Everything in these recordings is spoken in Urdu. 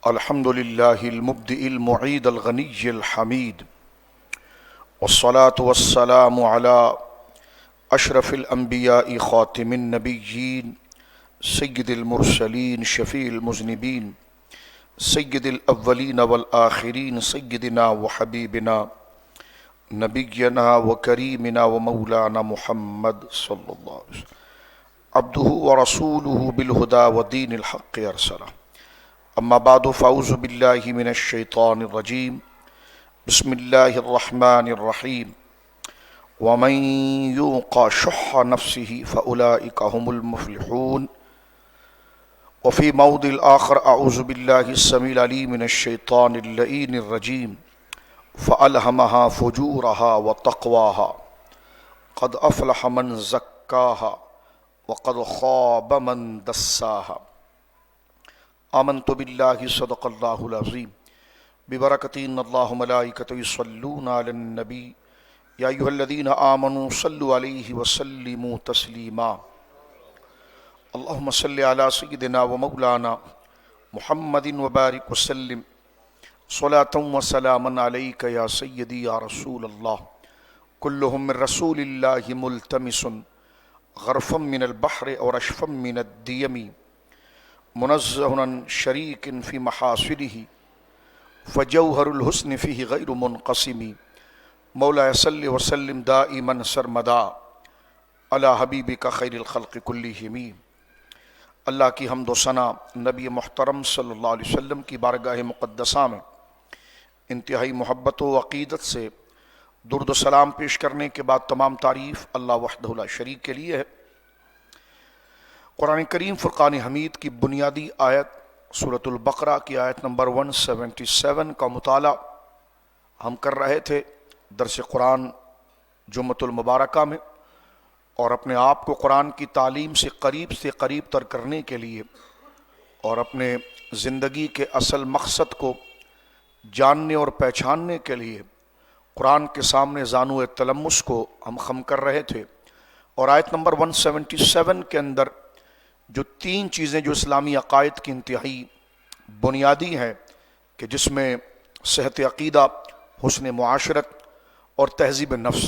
الحمد لله المبدئ المعيد الغني الحميد والصلاة والسلام على أشرف الأنبياء خاتم النبيين سيد المرسلين شفيع المذنبين سيد الأولين والآخرين سيدنا وحبيبنا نبينا وكريمنا ومولانا محمد صلى الله عليه وسلم عبده ورسوله بالهدى ودين الحق أرسله. اما بعد فاعوذ باللہ من الشیطان الرجیم بسم اللہ الرحمن الرحیم ومن یوق شح نفسه فاولئک هم المفلحون. وفی موضع آخر اعوذ باللہ السمیع العلیم من الشیطان اللعین الرجیم فألہمها فجورها وتقواها قد افلح من زکاها وقد خاب من دساها. آمنت باللہ صدق اللہ العظیم ببرکۃ ان اللہ ملائکۃ یصلون علی النبی یا ایھا الذین آمنوا صلوا علیہ وسلموا تسلیما. اللہم صل علی سیدنا ومولانا محمد وبارک وسلم صلاۃ وسلاما علیک یا سیدی یا رسول اللہ. کلہم من رسول اللہ ملتمس غرفا من البحر اور اشفا من الدیم منزہ شریک فی محاسنہ فجوہر الحسن فیہ غیر منقسم. مولا صلی وسلم دائما سرمدا علی حبیبک خیر الخلق کلہم. اللہ کی حمد و ثنا نبی محترم صلی اللہ علیہ وسلم کی بارگاہ مقدسہ میں انتہائی محبت و عقیدت سے درود و سلام پیش کرنے کے بعد تمام تعریف اللہ وحدہ لا شریک کے لیے ہے. قرآن کریم فرقان حمید کی بنیادی آیت سورۃ البقرہ کی آیت نمبر 177 کا مطالعہ ہم کر رہے تھے درس قرآن جمعۃ المبارکہ میں، اور اپنے آپ کو قرآن کی تعلیم سے قریب تر کرنے کے لیے اور اپنے زندگی کے اصل مقصد کو جاننے اور پہچاننے کے لیے قرآن کے سامنے زانو تلمس کو ہم خم کر رہے تھے. اور آیت نمبر 177 کے اندر جو تین چیزیں جو اسلامی عقائد کی انتہائی بنیادی ہیں کہ جس میں صحت عقیدہ، حسن معاشرت اور تہذیب نفس،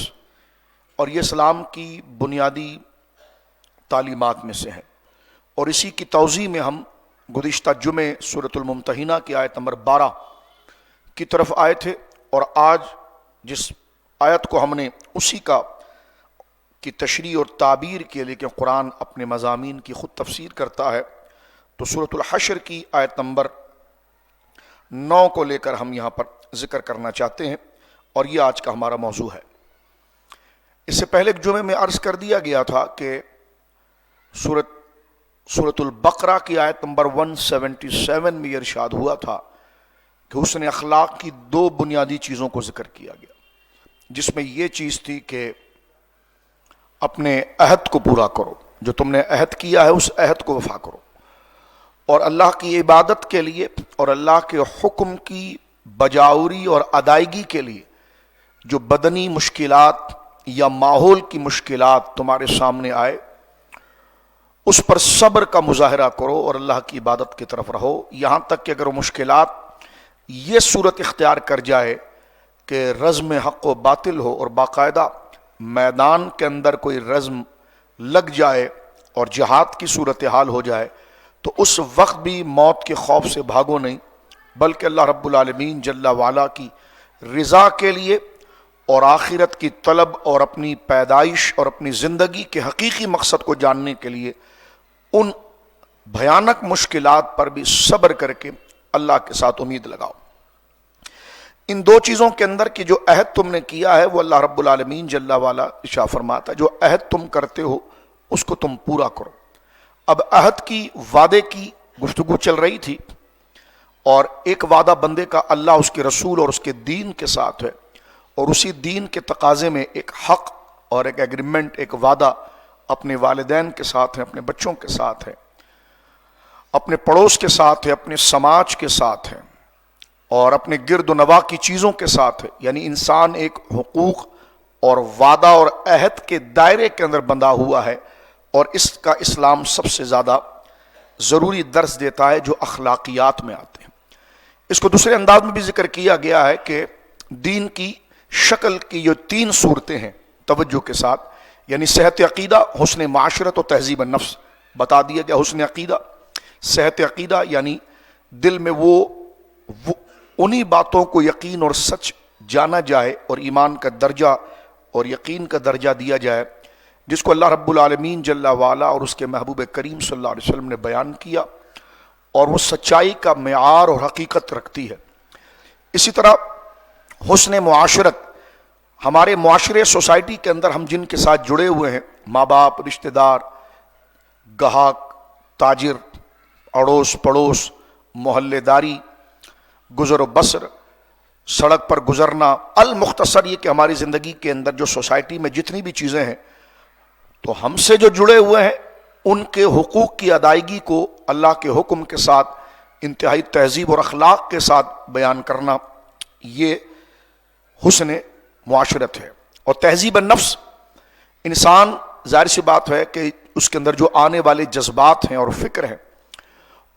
اور یہ اسلام کی بنیادی تعلیمات میں سے ہیں. اور اسی کی توضیح میں ہم گزشتہ جمعے سورۃ الممتحنہ کی آیت نمبر 12 کی طرف آئے تھے، اور آج جس آیت کو ہم نے اسی کی تشریح اور تعبیر کے لیے کہ قرآن اپنے مضامین کی خود تفسیر کرتا ہے، تو سورۃ الحشر کی آیت نمبر 9 کو لے کر ہم یہاں پر ذکر کرنا چاہتے ہیں، اور یہ آج کا ہمارا موضوع ہے. اس سے پہلے ایک جمعے میں عرض کر دیا گیا تھا کہ سورۃ البقرہ کی آیت نمبر 177 میں یہ ارشاد ہوا تھا کہ حسن اخلاق کی 2 بنیادی چیزوں کو ذکر کیا گیا، جس میں یہ چیز تھی کہ اپنے عہد کو پورا کرو، جو تم نے عہد کیا ہے اس عہد کو وفا کرو، اور اللہ کی عبادت کے لیے اور اللہ کے حکم کی بجاوری اور ادائیگی کے لیے جو بدنی مشکلات یا ماحول کی مشکلات تمہارے سامنے آئے اس پر صبر کا مظاہرہ کرو اور اللہ کی عبادت کی طرف رہو، یہاں تک کہ اگر وہ مشکلات یہ صورت اختیار کر جائے کہ رزم حق و باطل ہو اور باقاعدہ میدان کے اندر کوئی رزم لگ جائے اور جہاد کی صورتحال ہو جائے، تو اس وقت بھی موت کے خوف سے بھاگو نہیں، بلکہ اللہ رب العالمین جل وعلا کی رضا کے لیے اور آخرت کی طلب اور اپنی پیدائش اور اپنی زندگی کے حقیقی مقصد کو جاننے کے لیے ان بھیانک مشکلات پر بھی صبر کر کے اللہ کے ساتھ امید لگاؤ. ان 2 چیزوں کے اندر کی جو عہد تم نے کیا ہے وہ اللہ رب العالمین جل وعلا ارشاد فرماتا ہے جو عہد تم کرتے ہو اس کو تم پورا کرو. اب عہد کی وعدے کی گفتگو چل رہی تھی، اور ایک وعدہ بندے کا اللہ اس کے رسول اور اس کے دین کے ساتھ ہے، اور اسی دین کے تقاضے میں ایک حق اور ایک ایگریمنٹ، ایک وعدہ اپنے والدین کے ساتھ ہے، اپنے بچوں کے ساتھ ہے، اپنے پڑوس کے ساتھ ہے، اپنے سماج کے ساتھ ہے، اور اپنے گرد و نواح کی چیزوں کے ساتھ ہے. یعنی انسان ایک حقوق اور وعدہ اور عہد کے دائرے کے اندر بندھا ہوا ہے، اور اس کا اسلام سب سے زیادہ ضروری درس دیتا ہے جو اخلاقیات میں آتے ہیں. اس کو دوسرے انداز میں بھی ذکر کیا گیا ہے کہ دین کی شکل کی جو 3 صورتیں ہیں توجہ کے ساتھ، یعنی صحت عقیدہ، حسن معاشرت اور تہذیب النفس بتا دیا گیا۔ حسن عقیدہ، صحت عقیدہ یعنی دل میں وہ انہی باتوں کو یقین اور سچ جانا جائے اور ایمان کا درجہ اور یقین کا درجہ دیا جائے جس کو اللہ رب العالمین جل وعلا اور اس کے محبوب کریم صلی اللہ علیہ وسلم نے بیان کیا، اور وہ سچائی کا معیار اور حقیقت رکھتی ہے۔ اسی طرح حسن معاشرت، ہمارے معاشرے سوسائٹی کے اندر ہم جن کے ساتھ جڑے ہوئے ہیں، ماں باپ، رشتہ دار، گاہک، تاجر، اڑوس پڑوس، محلے داری، گزر و بسر، سڑک پر گزرنا، المختصر یہ کہ ہماری زندگی کے اندر جو سوسائٹی میں جتنی بھی چیزیں ہیں، تو ہم سے جو جڑے ہوئے ہیں ان کے حقوق کی ادائیگی کو اللہ کے حکم کے ساتھ انتہائی تہذیب اور اخلاق کے ساتھ بیان کرنا، یہ حسن معاشرت ہے۔ اور تہذیب النفس، انسان ظاہر سی بات ہے کہ اس کے اندر جو آنے والے جذبات ہیں اور فکر ہیں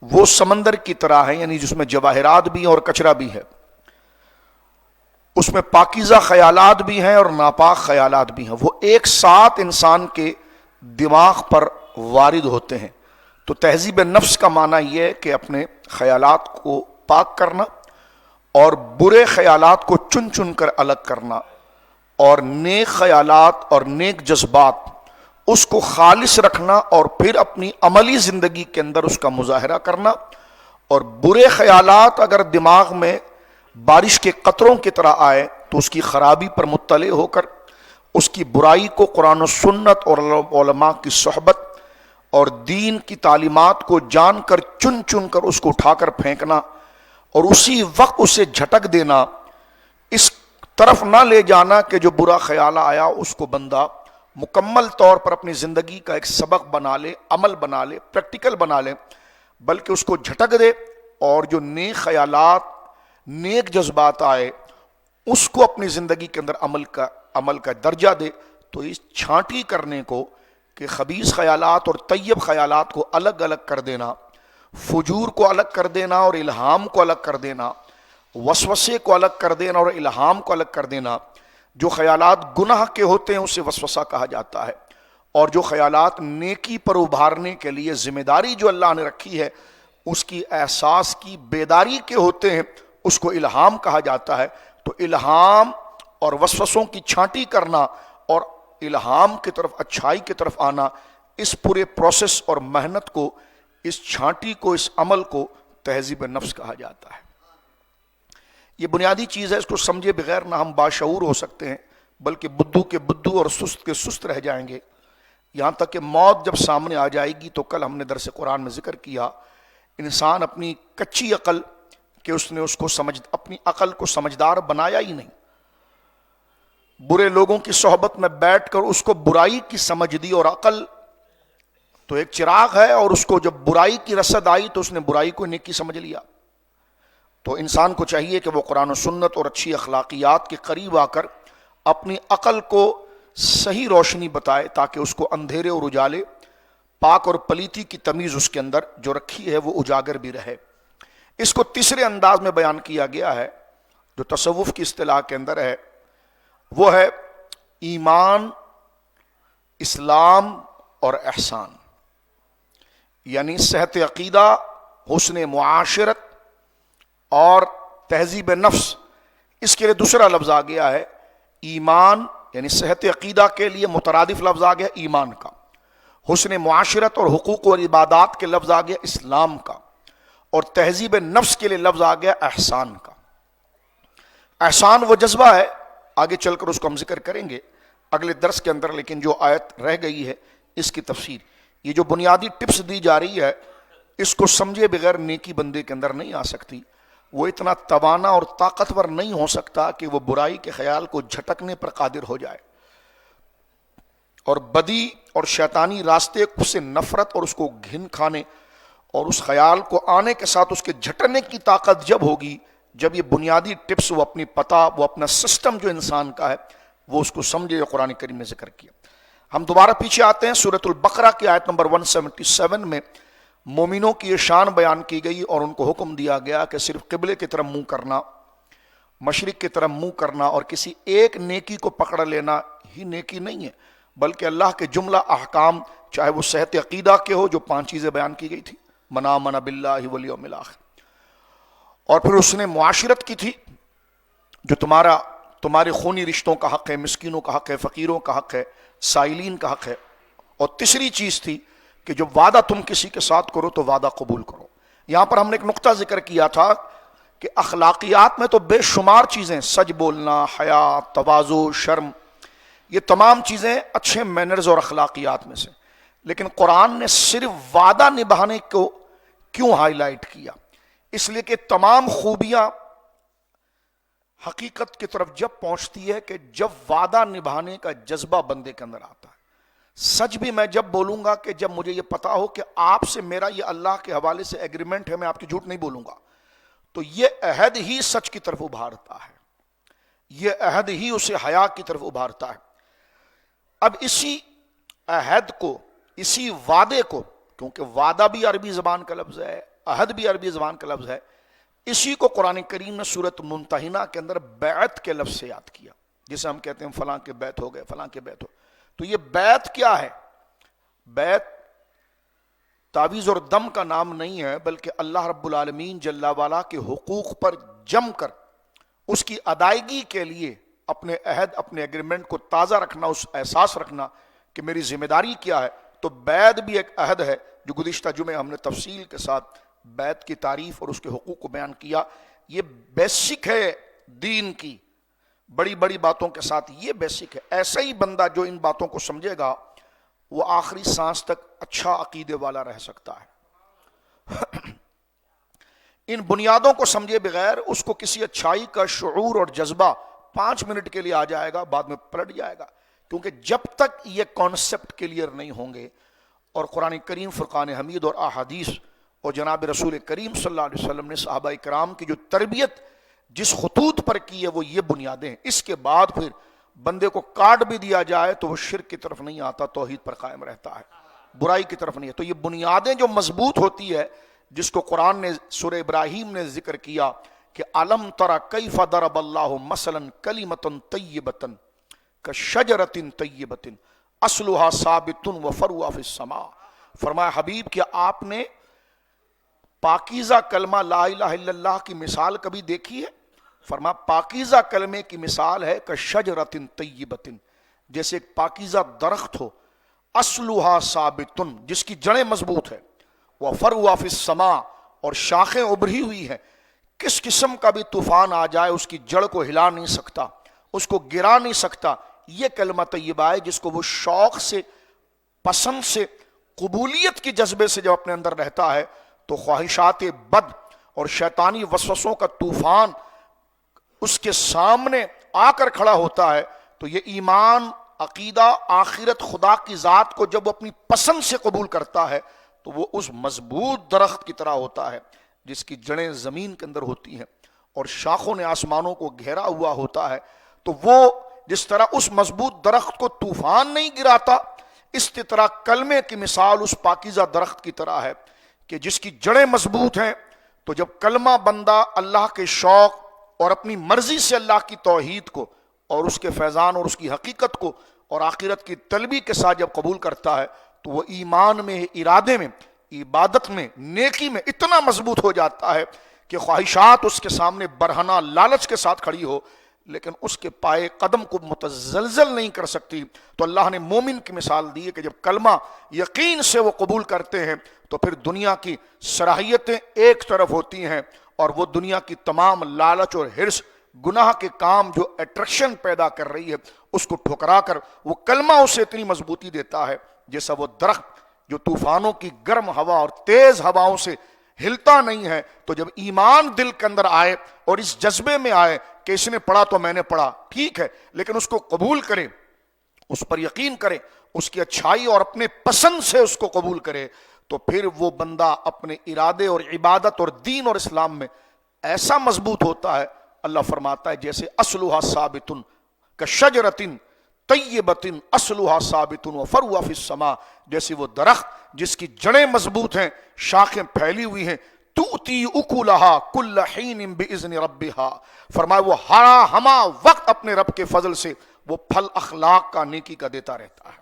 وہ سمندر کی طرح ہیں، یعنی جس میں جواہرات بھی ہیں اور کچرا بھی ہے، اس میں پاکیزہ خیالات بھی ہیں اور ناپاک خیالات بھی ہیں، وہ ایک ساتھ انسان کے دماغ پر وارد ہوتے ہیں۔ تو تہذیب نفس کا معنی یہ ہے کہ اپنے خیالات کو پاک کرنا اور برے خیالات کو چن چن کر الگ کرنا، اور نیک خیالات اور نیک جذبات اس کو خالص رکھنا، اور پھر اپنی عملی زندگی کے اندر اس کا مظاہرہ کرنا، اور برے خیالات اگر دماغ میں بارش کے قطروں کی طرح آئے تو اس کی خرابی پر مطلع ہو کر اس کی برائی کو قرآن و سنت اور علماء کی صحبت اور دین کی تعلیمات کو جان کر چن چن کر اس کو اٹھا کر پھینکنا، اور اسی وقت اسے جھٹک دینا، اس طرف نہ لے جانا کہ جو برا خیال آیا اس کو بندہ مکمل طور پر اپنی زندگی کا ایک سبق بنا لے، عمل بنا لے، پریکٹیکل بنا لے، بلکہ اس کو جھٹک دے، اور جو نیک خیالات، نیک جذبات آئے اس کو اپنی زندگی کے اندر عمل کا درجہ دے۔ تو اس چھانٹی کرنے کو کہ خبیث خیالات اور طیب خیالات کو الگ الگ کر دینا، فجور کو الگ کر دینا اور الہام کو الگ کر دینا، وسوسے کو الگ کر دینا اور الہام کو الگ کر دینا۔ جو خیالات گناہ کے ہوتے ہیں اسے وسوسہ کہا جاتا ہے، اور جو خیالات نیکی پر ابھارنے کے لیے ذمہ داری جو اللہ نے رکھی ہے اس کی احساس کی بیداری کے ہوتے ہیں اس کو الہام کہا جاتا ہے۔ تو الہام اور وسوسوں کی چھانٹی کرنا اور الہام کی طرف، اچھائی کی طرف آنا، اس پورے پروسیس اور محنت کو، اس چھانٹی کو، اس عمل کو تہذیب نفس کہا جاتا ہے۔ یہ بنیادی چیز ہے، اس کو سمجھے بغیر نہ ہم باشعور ہو سکتے ہیں، بلکہ بدھو کے بدھو اور سست کے سست رہ جائیں گے، یہاں تک کہ موت جب سامنے آ جائے گی تو کل ہم نے درس قرآن میں ذکر کیا، انسان اپنی کچی عقل کہ اس نے اپنی عقل کو سمجھدار بنایا ہی نہیں، برے لوگوں کی صحبت میں بیٹھ کر اس کو برائی کی سمجھ دی، اور عقل تو ایک چراغ ہے، اور اس کو جب برائی کی رسد آئی تو اس نے برائی کو نیکی سمجھ لیا۔ تو انسان کو چاہیے کہ وہ قرآن و سنت اور اچھی اخلاقیات کے قریب آ کر اپنی عقل کو صحیح روشنی بتائے، تاکہ اس کو اندھیرے اور اجالے، پاک اور پلیتی کی تمیز اس کے اندر جو رکھی ہے وہ اجاگر بھی رہے۔ اس کو تیسرے انداز میں بیان کیا گیا ہے جو تصوف کی اصطلاح کے اندر ہے، وہ ہے ایمان، اسلام اور احسان، یعنی صحت عقیدہ، حسن معاشرت اور تہذیب نفس۔ اس کے لیے دوسرا لفظ آ گیا ہے ایمان، یعنی صحت عقیدہ کے لیے مترادف لفظ آ گیا ایمان کا، حسن معاشرت اور حقوق اور عبادات کے لفظ آ گیا اسلام کا، اور تہذیب نفس کے لیے لفظ آ گیا احسان کا۔ احسان وہ جذبہ ہے، آگے چل کر اس کو ہم ذکر کریں گے اگلے درس کے اندر، لیکن جو آیت رہ گئی ہے اس کی تفسیر، یہ جو بنیادی ٹپس دی جا رہی ہے اس کو سمجھے بغیر نیکی بندے کے اندر نہیں آ سکتی۔ وہ اتنا توانا اور طاقتور نہیں ہو سکتا کہ وہ برائی کے خیال کو جھٹکنے پر قادر ہو جائے، اور بدی اور شیطانی راستے سے نفرت اور اس کو گھن کھانے اور اس خیال کو آنے کے ساتھ اس کے جھٹنے کی طاقت جب ہوگی، جب یہ بنیادی ٹپس وہ اپنی پتہ، وہ اپنا سسٹم جو انسان کا ہے وہ اس کو سمجھے، جو قرآن کریم نے ذکر کیا۔ ہم دوبارہ پیچھے آتے ہیں سورۃ البقرہ کی آیت نمبر 177 میں مومنوں کی یہ شان بیان کی گئی اور ان کو حکم دیا گیا کہ صرف قبلے کی طرف منہ کرنا، مشرق کی طرف منہ کرنا اور کسی ایک نیکی کو پکڑ لینا ہی نیکی نہیں ہے، بلکہ اللہ کے جملہ احکام چاہے وہ صحت عقیدہ کے ہو جو 5 چیزیں بیان کی گئی تھی، من آمن باللہ والیوم الآخر، اور پھر اس نے معاشرت کی تھی جو تمہارے خونی رشتوں کا حق ہے، مسکینوں کا حق ہے، فقیروں کا حق ہے، سائلین کا حق ہے، اور تیسری چیز تھی کہ جو وعدہ تم کسی کے ساتھ کرو تو وعدہ قبول کرو۔ یہاں پر ہم نے ایک نقطہ ذکر کیا تھا کہ اخلاقیات میں تو بے شمار چیزیں، سچ بولنا، حیا، تواضع، شرم، یہ تمام چیزیں اچھے مینرز اور اخلاقیات میں سے، لیکن قرآن نے صرف وعدہ نبھانے کو کیوں ہائی لائٹ کیا؟ اس لیے کہ تمام خوبیاں حقیقت کی طرف جب پہنچتی ہے کہ جب وعدہ نبھانے کا جذبہ بندے کے اندر آتا ہے۔ سچ بھی میں جب بولوں گا کہ جب مجھے یہ پتا ہو کہ آپ سے میرا یہ اللہ کے حوالے سے ایگریمنٹ ہے، میں آپ کی جھوٹ نہیں بولوں گا، تو یہ عہد ہی سچ کی طرف ابھارتا ہے، یہ عہد ہی اسے حیا کی طرف ابھارتا ہے۔ اب اسی عہد کو، اسی وعدے کو، کیونکہ وعدہ بھی عربی زبان کا لفظ ہے، عہد بھی عربی زبان کا لفظ ہے، اسی کو قرآن کریم نے سورۃ ممتحنہ کے اندر بیعت کے لفظ سے یاد کیا، جسے ہم کہتے ہیں فلاں کے بیعت ہو گئے، فلاں کے بیعت ہو۔ تو یہ بیعت کیا ہے؟ بیعت تعویذ اور دم کا نام نہیں ہے، بلکہ اللہ رب العالمین جل وعلا کے حقوق پر جم کر اس کی ادائیگی کے لیے اپنے عہد، اپنے ایگریمنٹ کو تازہ رکھنا، اس احساس رکھنا کہ میری ذمہ داری کیا ہے۔ تو بیعت بھی ایک عہد ہے، جو گزشتہ جمعے ہم نے تفصیل کے ساتھ بیعت کی تعریف اور اس کے حقوق کو بیان کیا۔ یہ بیسک ہے دین کی، بڑی بڑی باتوں کے ساتھ یہ بیسک ہے۔ ایسا ہی بندہ جو ان باتوں کو سمجھے گا وہ آخری سانس تک اچھا عقیدے والا رہ سکتا ہے۔ ان بنیادوں کو سمجھے بغیر اس کو کسی اچھائی کا شعور اور جذبہ 5 منٹ کے لیے آ جائے گا، بعد میں پلٹ جائے گا، کیونکہ جب تک یہ کانسیپٹ کلیئر نہیں ہوں گے اور قرآن کریم، فرقان حمید اور احادیث اور جناب رسول کریم صلی اللہ علیہ وسلم نے صحابہ کرام کی جو تربیت جس خطوط پر کی ہے وہ یہ بنیادیں ہیں، اس کے بعد پھر بندے کو کاٹ بھی دیا جائے تو وہ شرک کی طرف نہیں آتا، توحید پر قائم رہتا ہے، برائی کی طرف نہیں ہے۔ تو یہ بنیادیں جو مضبوط ہوتی ہے، جس کو قرآن نے سورہ ابراہیم نے ذکر کیا کہ الم تر کیف ضرب اللہ مثلا کلمۃ طیبۃ کشجرۃ طیبۃ اصلھا ثابت وفرعها فی السماء۔ فرمایا حبیب کہ آپ نے پاکیزہ کلمہ لا الہ الا اللہ کی مثال کبھی دیکھی ہے؟ فرمایا پاکیزہ کلمے کی مثال ہے کشجرۃ طیبۃ، جیسے ایک پاکیزہ درخت ہو، اصلھا ثابت، جس کی جڑیں مضبوط ہے، وفرعها فی السماء، اور شاخیں ابھری ہوئی ہیں، کس قسم کا بھی طوفان آ جائے اس کی جڑ کو ہلا نہیں سکتا، اس کو گرا نہیں سکتا۔ یہ کلمہ طیبہ ہے جس کو وہ شوق سے، پسند سے، قبولیت کی جذبے سے جب اپنے اندر رہتا ہے تو خواہشات بد اور شیطانی وسوسوں کا طوفان اس کے سامنے آ کر کھڑا ہوتا ہے، تو یہ ایمان، عقیدہ، آخرت، خدا کی ذات کو جب وہ اپنی پسند سے قبول کرتا ہے تو وہ اس مضبوط درخت کی طرح ہوتا ہے جس کی جڑیں زمین کے اندر ہوتی ہیں اور شاخوں نے آسمانوں کو گھیرا ہوا ہوتا ہے۔ تو وہ جس طرح اس مضبوط درخت کو طوفان نہیں گراتا، اس طرح کلمے کی مثال اس پاکیزہ درخت کی طرح ہے کہ جس کی جڑیں مضبوط ہیں، تو جب کلمہ بندہ اللہ کے شوق اور اپنی مرضی سے اللہ کی توحید کو اور اس کے فیضان اور اس کی حقیقت کو اور آخرت کی طلبی کے ساتھ جب قبول کرتا ہے تو وہ ایمان میں، ارادے میں، عبادت میں، نیکی میں اتنا مضبوط ہو جاتا ہے کہ خواہشات اس کے سامنے برہنہ لالچ کے ساتھ کھڑی ہو لیکن اس کے پائے قدم کو متزلزل نہیں کر سکتی۔ تو اللہ نے مومن کی مثال دی ہے کہ جب کلمہ یقین سے وہ قبول کرتے ہیں تو پھر دنیا کی صلاحیتیں ایک طرف ہوتی ہیں اور وہ دنیا کی تمام لالچ اور حرص، گناہ کے کام جو اٹریکشن پیدا کر رہی ہے، اس کو ٹھکرا کر وہ کلمہ اسے اتنی مضبوطی دیتا ہے جیسا وہ درخت جو طوفانوں کی گرم ہوا اور تیز ہواؤں سے ہلتا نہیں ہے۔ تو جب ایمان دل کے اندر آئے اور اس جذبے میں آئے کہ اس نے پڑھا تو میں نے پڑھا، ٹھیک ہے، لیکن اس کو قبول کرے، اس پر یقین کرے، اس کی اچھائی اور اپنے پسند سے اس کو قبول کرے، تو پھر وہ بندہ اپنے ارادے اور عبادت اور دین اور اسلام میں ایسا مضبوط ہوتا ہے، اللہ فرماتا ہے جیسے اصلھا ثابت کشجرۃ طیبۃ اصلھا ثابت وفرعها فی السماء، جیسے وہ درخت جس کی جڑیں مضبوط ہیں، شاخیں پھیلی ہوئی ہیں، تؤتی اکلھا کل حین باذن ربھا، فرمایا وہ ہما وقت اپنے رب کے فضل سے وہ پھل اخلاق کا، نیکی کا دیتا رہتا ہے۔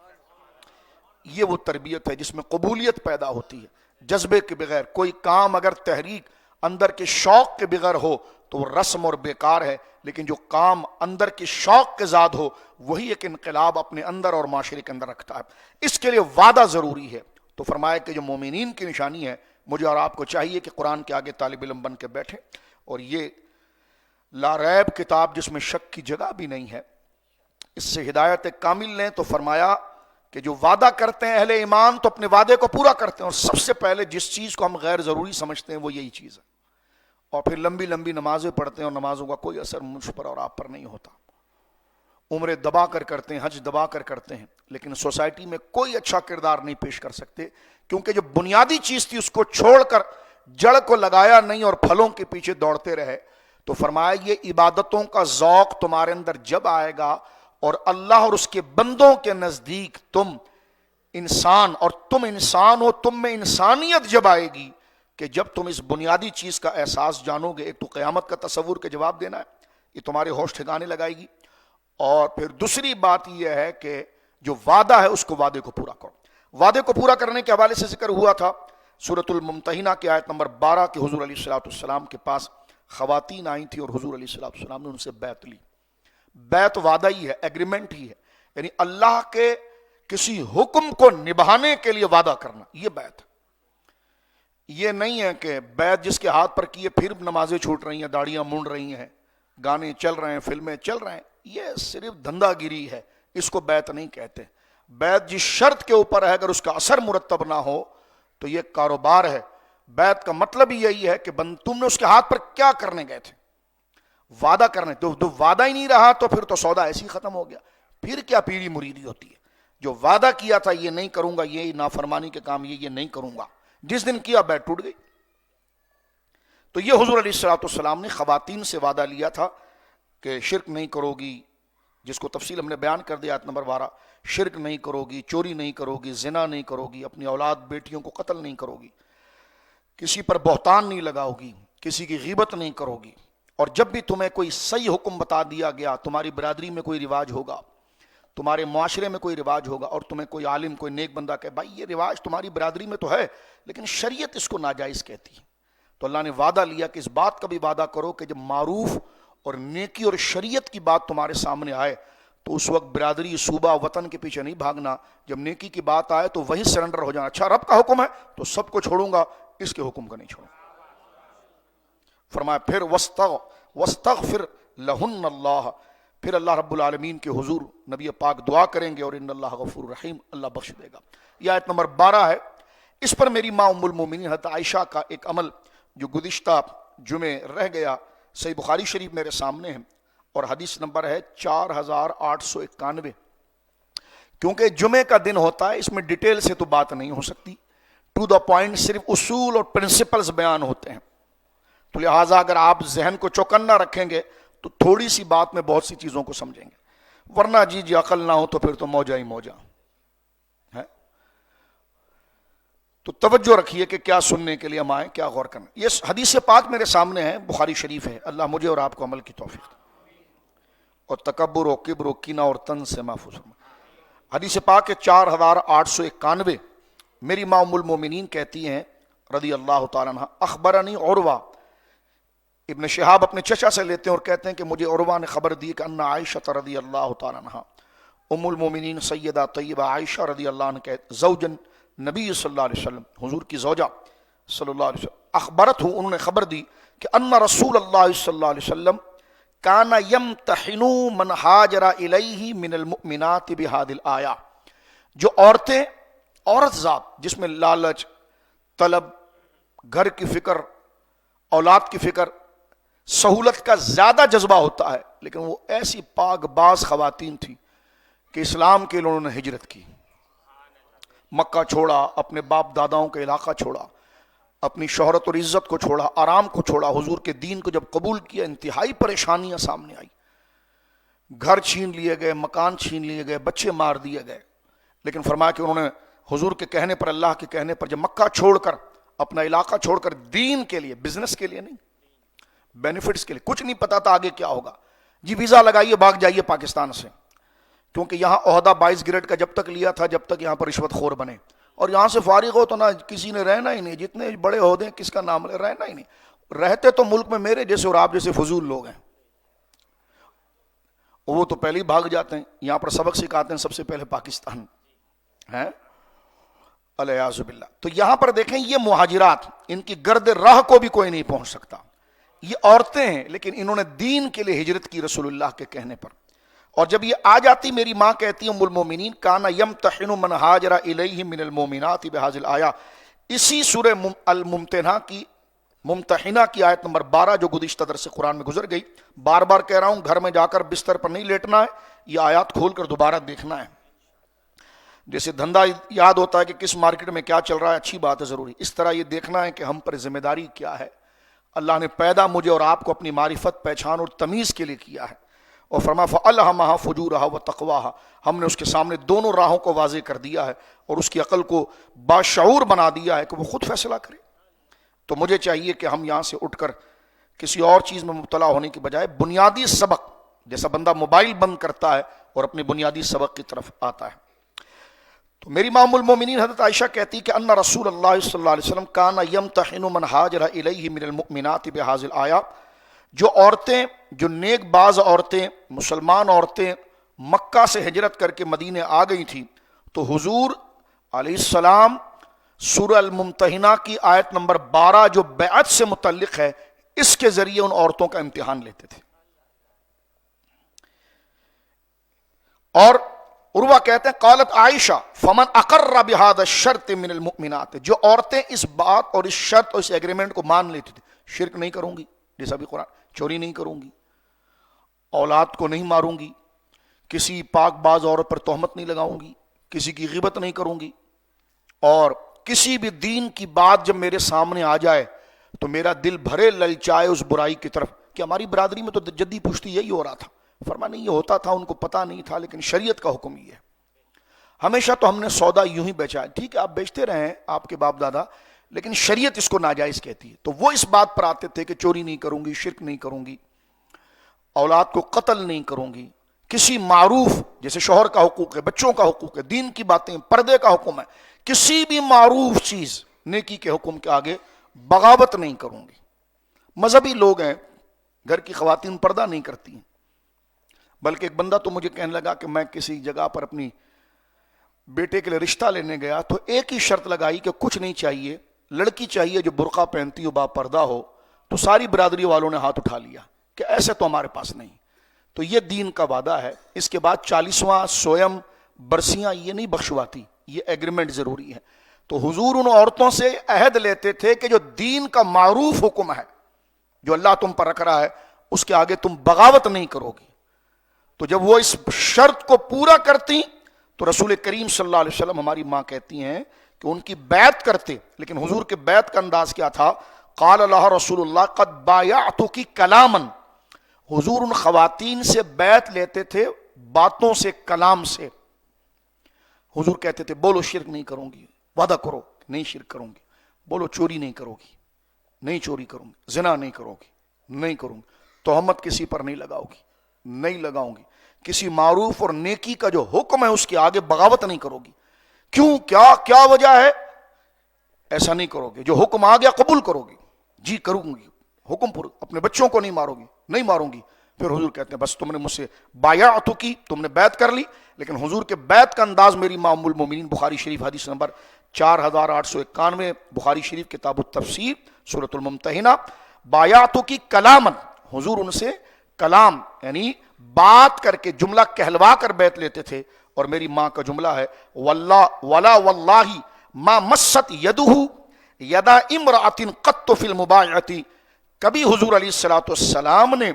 یہ وہ تربیت ہے جس میں قبولیت پیدا ہوتی ہے، جذبے کے بغیر کوئی کام اگر تحریک اندر کے شوق کے بغیر ہو تو وہ رسم اور بیکار ہے، لیکن جو کام اندر کے شوق کے ذات ہو وہی ایک انقلاب اپنے اندر اور معاشرے کے اندر رکھتا ہے۔ اس کے لیے وعدہ ضروری ہے۔ تو فرمایا کہ جو مومنین کی نشانی ہے، مجھے اور آپ کو چاہیے کہ قرآن کے آگے طالب علم بن کے بیٹھیں، اور یہ لا ریب کتاب جس میں شک کی جگہ بھی نہیں ہے، اس سے ہدایت کامل لیں۔ تو فرمایا کہ جو وعدہ کرتے ہیں اہل ایمان تو اپنے وعدے کو پورا کرتے ہیں، اور سب سے پہلے جس چیز کو ہم غیر ضروری سمجھتے ہیں وہ یہی چیز ہے، اور پھر لمبی لمبی نمازیں پڑھتے ہیں اور نمازوں کا کوئی اثر مجھ پر اور آپ پر نہیں ہوتا، عمریں دبا کر کرتے ہیں، حج دبا کر کرتے ہیں، لیکن سوسائٹی میں کوئی اچھا کردار نہیں پیش کر سکتے، کیونکہ جو بنیادی چیز تھی اس کو چھوڑ کر جڑ کو لگایا نہیں اور پھلوں کے پیچھے دوڑتے رہے۔ تو فرمایا یہ عبادتوں کا ذوق تمہارے اندر جب آئے گا اور اللہ اور اس کے بندوں کے نزدیک تم انسان اور تم انسان ہو، تم میں انسانیت جب آئے گی کہ جب تم اس بنیادی چیز کا احساس جانو گے، ایک تو قیامت کا تصور کے جواب دینا ہے، یہ تمہارے ہوش ٹھکانے لگائے گی، اور پھر دوسری بات یہ ہے کہ جو وعدہ ہے اس کو وعدے کو پورا کرو۔ وعدے کو پورا کرنے کے حوالے سے ذکر ہوا تھا سورۃ الممتحنہ کی آیت نمبر 12 کہ حضور علیہ الصلوۃ والسلام کے پاس خواتین آئی تھیں اور حضور علیہ الصلوۃ والسلام نے ان سے بیعت لی۔ بیعت وعدہ ہی ہے، ایگریمنٹ ہی ہے، یعنی اللہ کے کسی حکم کو نبھانے کے لیے وعدہ کرنا، یہ بیعت ہے۔ یہ نہیں ہے کہ بیعت جس کے ہاتھ پر کیے پھر نمازیں چھوٹ رہی ہیں، داڑیاں مونڈ رہی ہیں، گانے چل رہے ہیں، فلمیں چل رہے ہیں، یہ صرف دھندا گیری ہے، اس کو بیعت نہیں کہتے۔ بیعت جس شرط کے اوپر ہے اگر اس کا اثر مرتب نہ ہو تو یہ کاروبار ہے۔ بیعت کا مطلب ہی یہی ہے کہ تم نے اس کے ہاتھ پر کیا کرنے گئے تھے؟ وعدہ کرنے، تو وعدہ ہی نہیں رہا تو پھر تو سودا ایسے ہی ختم ہو گیا، پھر کیا پیری مریدی ہوتی ہے؟ جو وعدہ کیا تھا یہ نہیں کروں گا، یہ نافرمانی کے کام یہ نہیں کروں گا، جس دن کیا بیعت ٹوٹ گئی۔ تو یہ حضور علیہ الصلوۃ والسلام نے خواتین سے وعدہ لیا تھا کہ شرک نہیں کرو گی، جس کو تفصیل ہم نے بیان کر دیا آیت نمبر 12، شرک نہیں کرو گی، چوری نہیں کرو گی، زنا نہیں کرو گی، اپنی اولاد بیٹیوں کو قتل نہیں کرو گی، کسی پر بہتان نہیں لگاؤ گی، کسی کی غیبت نہیں کرو گی، اور جب بھی تمہیں کوئی صحیح حکم بتا دیا گیا، تمہاری برادری میں کوئی رواج ہوگا، تمہارے معاشرے میں کوئی رواج ہوگا اور تمہیں کوئی عالم کوئی نیک بندہ کہے بھائی یہ رواج تمہاری برادری میں تو ہے لیکن شریعت اس کو ناجائز کہتی ہے، تو اللہ نے وعدہ لیا کہ اس بات کا بھی وعدہ کرو کہ جب معروف اور نیکی اور شریعت کی بات تمہارے سامنے آئے تو اس وقت برادری صوبہ وطن کے پیچھے نہیں بھاگنا، جب نیکی کی بات آئے تو وہی سرنڈر ہو جانا، اچھا رب کا حکم ہے تو سب کو چھوڑوں گا، اس کے حکم کا نہیں چھوڑوں۔ فرمایا پھر وَاسْتَغْفِرْ لَهُنَّ اللَّهَ، پھر اللہ رب العالمین کے حضور نبی پاک دعا کریں گے اور ان اللہ غفور رحیم، اللہ بخش دے گا۔ یہ آیت نمبر 12 ہے۔ اس پر میری ماں ام المومنین حضرت عائشہ کا ایک عمل جو گزشتہ جمعے رہ گیا، صحیح بخاری شریف میرے سامنے ہے اور حدیث نمبر ہے 4891، کیونکہ جمعے کا دن ہوتا ہے اس میں ڈیٹیل سے تو بات نہیں ہو سکتی، ٹو دا پوائنٹ صرف اصول اور پرنسپلز بیان ہوتے ہیں، تو لہٰذا اگر آپ ذہن کو چوکنا رکھیں گے تو تھوڑی سی بات میں بہت سی چیزوں کو سمجھیں گے، ورنہ جی عقل نہ ہو تو پھر تو موجہ ہی موجہ ہے۔ تو توجہ رکھیے کہ کیا سننے کے لیے ہم آئیں، کیا غور کرنا۔ یہ حدیث پاک میرے سامنے ہے، بخاری شریف ہے، اللہ مجھے اور آپ کو عمل کی توفیق دے اور تکبر و کبر و کینہ اور طنز سے محفوظ فرمائے۔ حدیث پاک ہے 4891، میری ماں ام المومنین کہتی ہیں رضی اللہ تعالیٰ عنہ، اخبرنی عروہ، ابن شہاب اپنے چچا سے لیتے ہیں اور کہتے ہیں کہ مجھے عروہ نے خبر دی کہ ان عائشہ رضی اللہ تعالیٰ عنہ، ام المومنین سیدہ طیبہ عائشہ رضی اللہ عنہ زوجن نبی صلی اللہ علیہ وسلم، حضور کی زوجہ صلی اللہ علیہ وسلم، اخبرت ہوں، انہوں نے خبر دی کہ ان رسول اللہ صلی اللہ علیہ وسلم کان یمتحن من ہاجر الیہ من المؤمنات بہذه الآیہ، جو عورتیں، عورت ذات جس میں لالچ، طلب، گھر کی فکر، اولاد کی فکر، سہولت کا زیادہ جذبہ ہوتا ہے، لیکن وہ ایسی پاک باز خواتین تھی کہ اسلام کے لیے انہوں نے ہجرت کی، مکہ چھوڑا، اپنے باپ داداؤں کا علاقہ چھوڑا، اپنی شہرت اور عزت کو چھوڑا، آرام کو چھوڑا، حضور کے دین کو جب قبول کیا انتہائی پریشانیاں سامنے آئی، گھر چھین لیے گئے، مکان چھین لیے گئے، بچے مار دیے گئے، لیکن فرمایا کہ انہوں نے حضور کے کہنے پر، اللہ کے کہنے پر، جب مکہ چھوڑ کر، اپنا علاقہ چھوڑ کر، دین کے لیے، بزنس کے لیے نہیں، بینیفٹس کے لیے، کچھ نہیں پتا تھا آگے کیا ہوگا، جی ویزا لگائیے بھاگ جائیے پاکستان سے، کیونکہ یہاں عہدہ 22 گریڈ کا جب تک لیا تھا جب تک یہاں پر رشوت خور بنے، اور یہاں سے فارغ ہو تو نہ کسی نے رہنا ہی نہیں، جتنے بڑے عہدے ہیں کس کا نام لے، رہنا ہی نہیں، رہتے تو ملک میں میرے جیسے اور آپ جیسے فضول لوگ ہیں، وہ تو پہلے ہی بھاگ جاتے ہیں، یہاں پر سبق سکھاتے ہیں سب سے پہلے پاکستان ہیں، الیاذ باللہ۔ تو یہاں پر دیکھیں یہ مہاجرات، ان کی گرد راہ کو بھی کوئی نہیں پہنچ سکتا، یہ عورتیں ہیں لیکن انہوں نے دین کے لیے ہجرت کی رسول اللہ کے کہنے پر، اور جب یہ آ جاتی، میری ماں کہتی ہے ام المومنین، کانا یمتحن من ہاجر الیہ من المومنات بہذ الآیہ، اسی سورہ ممتحنہ کی آیت نمبر 12 جو گزشتہ درس قرآن میں گزر گئی، بار بار کہہ رہا ہوں گھر میں جا کر بستر پر نہیں لیٹنا ہے، یہ آیات کھول کر دوبارہ دیکھنا ہے، جیسے دھندا یاد ہوتا ہے کہ کس مارکیٹ میں کیا چل رہا ہے، اچھی بات ہے ضروری، اس طرح یہ دیکھنا ہے کہ ہم پر ذمہ داری کیا ہے، اللہ نے پیدا مجھے اور آپ کو اپنی معرفت، پہچان اور تمیز کے لیے کیا ہے، اور فرمایا فَأَلْهَمَهَا فُجُورَهَا وَتَقْوَاهَا، ہم نے اس کے سامنے دونوں راہوں کو واضح کر دیا ہے اور اس کی عقل کو باشعور بنا دیا ہے کہ وہ خود فیصلہ کرے۔ تو مجھے چاہیے کہ ہم یہاں سے اٹھ کر کسی اور چیز میں مبتلا ہونے کی بجائے بنیادی سبق، جیسا بندہ موبائل بند کرتا ہے اور اپنے بنیادی سبق کی طرف آتا ہے۔ تو میری ام المومنین حضرت عائشہ کہتی کہ ان رسول اللہ صلی اللہ علیہ وسلم کان یمتحن من ہاجر الیہ من المؤمنات بہذ الآیہ، جو عورتیں، جو نیک باز عورتیں، مسلمان عورتیں مکہ سے ہجرت کر کے مدینے آ گئی تھیں، تو حضور علیہ السلام سورہ الممتحنہ کی آیت نمبر 12 جو بیعت سے متعلق ہے، اس کے ذریعے ان عورتوں کا امتحان لیتے تھے۔ اور عروہ کہتے ہیں قالت عائشہ فمن اقر بہذا الشرط من المؤمنات، جو عورتیں اس بات اور اس شرط اور اس ایگریمنٹ کو مان لیتی تھی، شرک نہیں کروں گی، جیسا بھی قرآن، چوری نہیں کروں گی، اولاد کو نہیں ماروں گی، کسی پاک باز عورت پر تہمت نہیں لگاؤں گی، کسی کی غیبت نہیں کروں گی، اور کسی بھی دین کی بات جب میرے سامنے آ جائے تو میرا دل بھرے للچائے اس برائی کی طرف، کہ ہماری برادری میں تو جدی پشتی یہی ہو رہا تھا، فرمایا نہیں یہ ہوتا تھا، ان کو پتہ نہیں تھا، لیکن شریعت کا حکم یہ ہے۔ ہمیشہ تو ہم نے سودا یوں ہی بیچا ہے، ٹھیک ہے آپ بیچتے رہے ہیں آپ کے باپ دادا، لیکن شریعت اس کو ناجائز کہتی ہے، تو وہ اس بات پر آتے تھے کہ چوری نہیں کروں گی، شرک نہیں کروں گی، اولاد کو قتل نہیں کروں گی، کسی معروف، جیسے شوہر کا حقوق ہے، بچوں کا حقوق ہے، دین کی باتیں، پردے کا حکم ہے، کسی بھی معروف چیز، نیکی کے حکم کے آگے بغاوت نہیں کروں گی۔ مذہبی لوگ ہیں، گھر کی خواتین پردہ نہیں کرتی ہیں، بلکہ ایک بندہ تو مجھے کہنے لگا کہ میں کسی جگہ پر اپنی بیٹے کے لیے رشتہ لینے گیا تو ایک ہی شرط لگائی کہ کچھ نہیں چاہیے، لڑکی چاہیے جو برقع پہنتی ہو، با پردہ ہو، تو ساری برادری والوں نے ہاتھ اٹھا لیا کہ ایسے تو ہمارے پاس نہیں، تو یہ دین کا وعدہ ہے۔ اس کے بعد 40واں سویم برسیاں یہ نہیں بخشواتی، یہ ایگریمنٹ ضروری ہے۔ تو حضور ان عورتوں سے عہد لیتے تھے کہ جو دین کا معروف حکم ہے، جو اللہ تم پر رکھ رہا ہے، اس کے آگے تم بغاوت نہیں کرو گی۔ تو جب وہ اس شرط کو پورا کرتی تو رسول کریم صلی اللہ علیہ وسلم، ہماری ماں کہتی ہیں کہ ان کی بیعت کرتے، لیکن حضور کے بیعت کا انداز کیا تھا، قال اللہ رسول اللہ قد بایعتکی کلاما، حضور ان خواتین سے بیعت لیتے تھے باتوں سے، کلام سے۔ حضور کہتے تھے بولو شرک نہیں کروں گی، وعدہ کرو نہیں شرک کروں گی، بولو چوری نہیں کرو گی، نہیں چوری کروں گی، زنا نہیں کرو گی، نہیں کروں گی، تہمت کسی پر نہیں لگاؤ گی، نہیں لگاؤں گی، کسی معروف اور نیکی کا جو حکم ہے اس کے آگے بغاوت نہیں کرو گی۔ کیوں، کیا وجہ ہے؟ ایسا نہیں کرو گے، جو حکم آ گیا قبول کرو گی، جی کروں گی، حکم پر، اپنے بچوں کو نہیں مارو گی، نہیں ماروں گی۔ پھر حضور کہتے ہیں بس تم نے مجھ سے بایعت کی، تم نے بیعت کر لی، لیکن حضور کے بیعت کا انداز میری ماں ام المومنین، بخاری شریف حدیث نمبر 4891، بخاری شریف کتاب التفسیر سورۃ الممتحنہ، بایعت کی کلاما، حضور ان سے کلام یعنی بات کر کے، جملہ کہلوا کر بیعت لیتے تھے۔ اور میری ماں کا جملہ ہے ولا واللہ ما مست یدہ یدا امرأۃ قط فی المبایعۃ، کبھی حضور علیہ الصلوۃ والسلام نے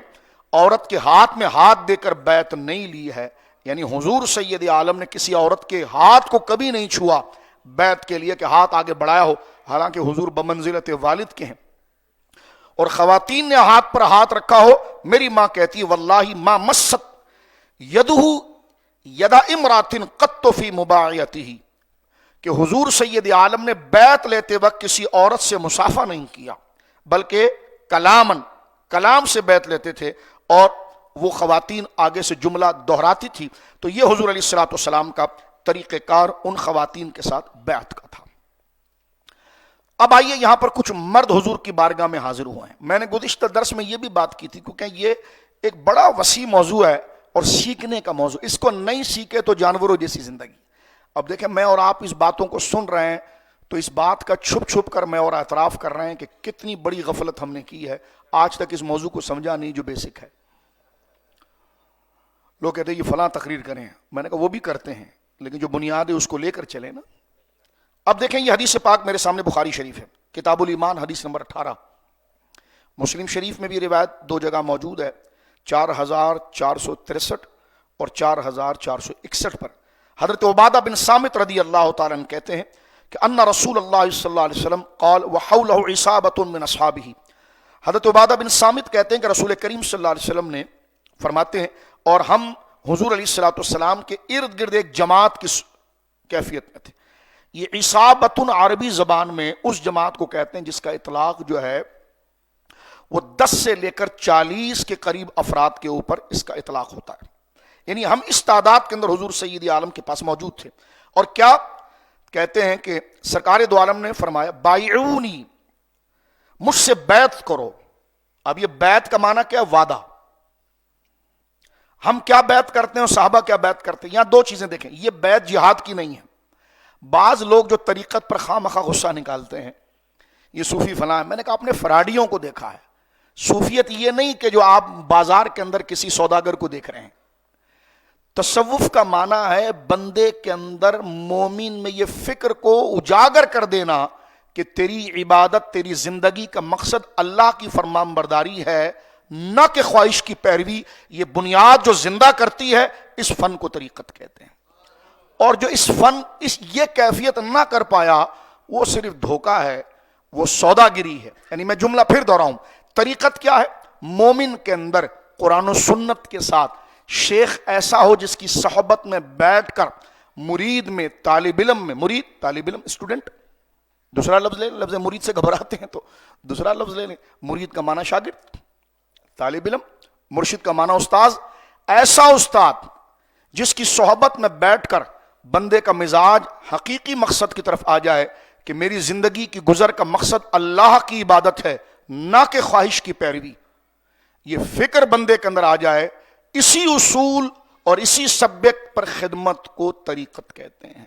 عورت کے ہاتھ میں ہاتھ دے کر بیعت نہیں لی ہے، یعنی حضور سید عالم نے کسی عورت کے ہاتھ کو کبھی نہیں چھوا بیعت کے لیے کہ ہاتھ آگے بڑھایا ہو، حالانکہ حضور بمنزلت والد کے ہیں، اور خواتین نے ہاتھ پر ہاتھ رکھا ہو۔ میری ماں کہتی ہے واللہ ما مست یدہ یدا امراتن قط فی مبایعتہ، کہ حضور سید عالم نے بیعت لیتے وقت کسی عورت سے مصافحہ نہیں کیا، بلکہ کلام سے بیعت لیتے تھے، اور وہ خواتین آگے سے جملہ دہراتی تھی. تو یہ حضور علیہ الصلوۃ والسلام کا طریقہ کار ان خواتین کے ساتھ بیعت کا تھا. اب آئیے یہاں پر کچھ مرد حضور کی بارگاہ میں حاضر ہوئے ہیں. میں نے گزشتہ درس میں یہ بھی بات کی تھی، کیونکہ یہ ایک بڑا وسیع موضوع ہے اور سیکھنے کا موضوع. اس کو نہیں سیکھے تو جانوروں جیسی زندگی. اب دیکھیں میں اور آپ اس باتوں کو سن رہے ہیں تو اس بات کا چھپ چھپ کر میں اور اعتراف کر رہے ہیں کہ کتنی بڑی غفلت ہم نے کی ہے، آج تک اس موضوع کو سمجھا نہیں جو بیسک ہے. لوگ کہتے ہیں یہ فلاں تقریر کریں، میں نے کہا وہ بھی کرتے ہیں لیکن جو بنیاد ہے اس کو لے کر چلے نا. اب دیکھیں یہ حدیث پاک میرے سامنے بخاری شریف ہے، کتاب الایمان حدیث نمبر 18. مسلم شریف میں بھی روایت 2 جگہ موجود ہے، 4463 اور 4461 پر. حضرت عبادہ بن صامت رضی اللہ تعالیٰ عنہ کہتے ہیں کہ ان رسول اللہ صلی اللہ علیہ وسلم قال وحولہ عصابۃ من اصحابہ. حضرت عبادہ بن صامت کہتے ہیں کہ رسول کریم صلی اللہ علیہ وسلم نے فرماتے ہیں اور ہم حضور علیہ الصلوۃ والسلام کے ارد گرد ایک جماعت کی کیفیت میں تھے. یہ عصابۃ عربی زبان میں اس جماعت کو کہتے ہیں جس کا اطلاق جو ہے وہ 10 سے لے کر 40 کے قریب افراد کے اوپر اس کا اطلاق ہوتا ہے. یعنی ہم اس تعداد کے اندر حضور سید عالم کے پاس موجود تھے. اور کیا کہتے ہیں کہ سرکار دو عالم نے فرمایا بائعونی، مجھ سے بیعت کرو. اب یہ بیعت کا معنی کیا؟ وعدہ. ہم کیا بیعت کرتے ہیں اور صحابہ کیا بیعت کرتے ہیں؟ یہاں 2 چیزیں دیکھیں. یہ بیعت جہاد کی نہیں ہے. بعض لوگ جو طریقت پر خواہ مخواہ غصہ نکالتے ہیں، یہ صوفی فلاں ہے. میں نے کہا آپ نے فراڈیوں کو دیکھا ہے. صوفیت یہ نہیں کہ جو آپ بازار کے اندر کسی سوداگر کو دیکھ رہے ہیں. تصوف کا معنی ہے بندے کے اندر مومن میں یہ فکر کو اجاگر کر دینا کہ تیری عبادت، تیری زندگی کا مقصد اللہ کی فرمان برداری ہے، نہ کہ خواہش کی پیروی. یہ بنیاد جو زندہ کرتی ہے اس فن کو طریقت کہتے ہیں. اور جو اس فن یہ کیفیت نہ کر پایا وہ صرف دھوکہ ہے، وہ سوداگری ہے. یعنی میں جملہ پھر دوہراؤں، طریقت کیا ہے؟ مومن کے اندر قرآن و سنت کے ساتھ شیخ ایسا ہو جس کی صحبت میں بیٹھ کر مرید میں طالب علم میں، مرید طالب علم اسٹوڈنٹ، دوسرا لفظ لے لیں، لفظ مرید سے گھبراتے ہیں تو دوسرا لفظ لے لیں. مرید کا معنی شاگرد، طالب علم، مرشد کا معنی استاذ. ایسا استاد جس کی صحبت میں بیٹھ کر بندے کا مزاج حقیقی مقصد کی طرف آ جائے کہ میری زندگی کی گزر کا مقصد اللہ کی عبادت ہے نہ کہ خواہش کی پیروی. یہ فکر بندے کے اندر آ جائے، اسی اصول اور اسی سبجیکٹ پر خدمت کو طریقت کہتے ہیں.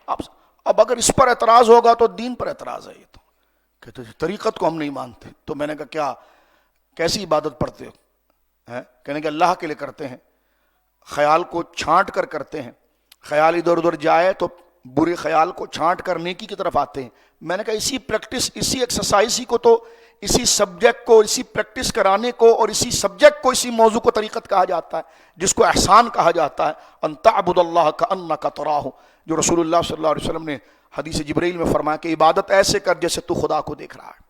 اب اگر اس پر اعتراض ہوگا تو دین پر اعتراض ہے. یہ تو کہتے ہیں طریقت کو ہم نہیں مانتے. تو میں نے کہا کیا کیسی عبادت پڑھتے ہو؟ کہنے کہ اللہ کے لیے کرتے ہیں، خیال کو چھانٹ کر کرتے ہیں. خیال ادھر ادھر جائے تو برے خیال کو چھانٹ کر نیکی کی طرف آتے ہیں. میں نے کہا اسی پریکٹس، اسی ایکسرسائز کو تو اسی سبجیکٹ کو، اسی پریکٹس کرانے کو اور اسی سبجیکٹ کو، اسی موضوع کو طریقت کہا جاتا ہے، جس کو احسان کہا جاتا ہے. ان تعبد اللہ کأنک تراہ، جو رسول اللہ صلی اللہ علیہ وسلم نے حدیث جبرائیل میں فرمایا کہ عبادت ایسے کر جیسے تو خدا کو دیکھ رہا ہے.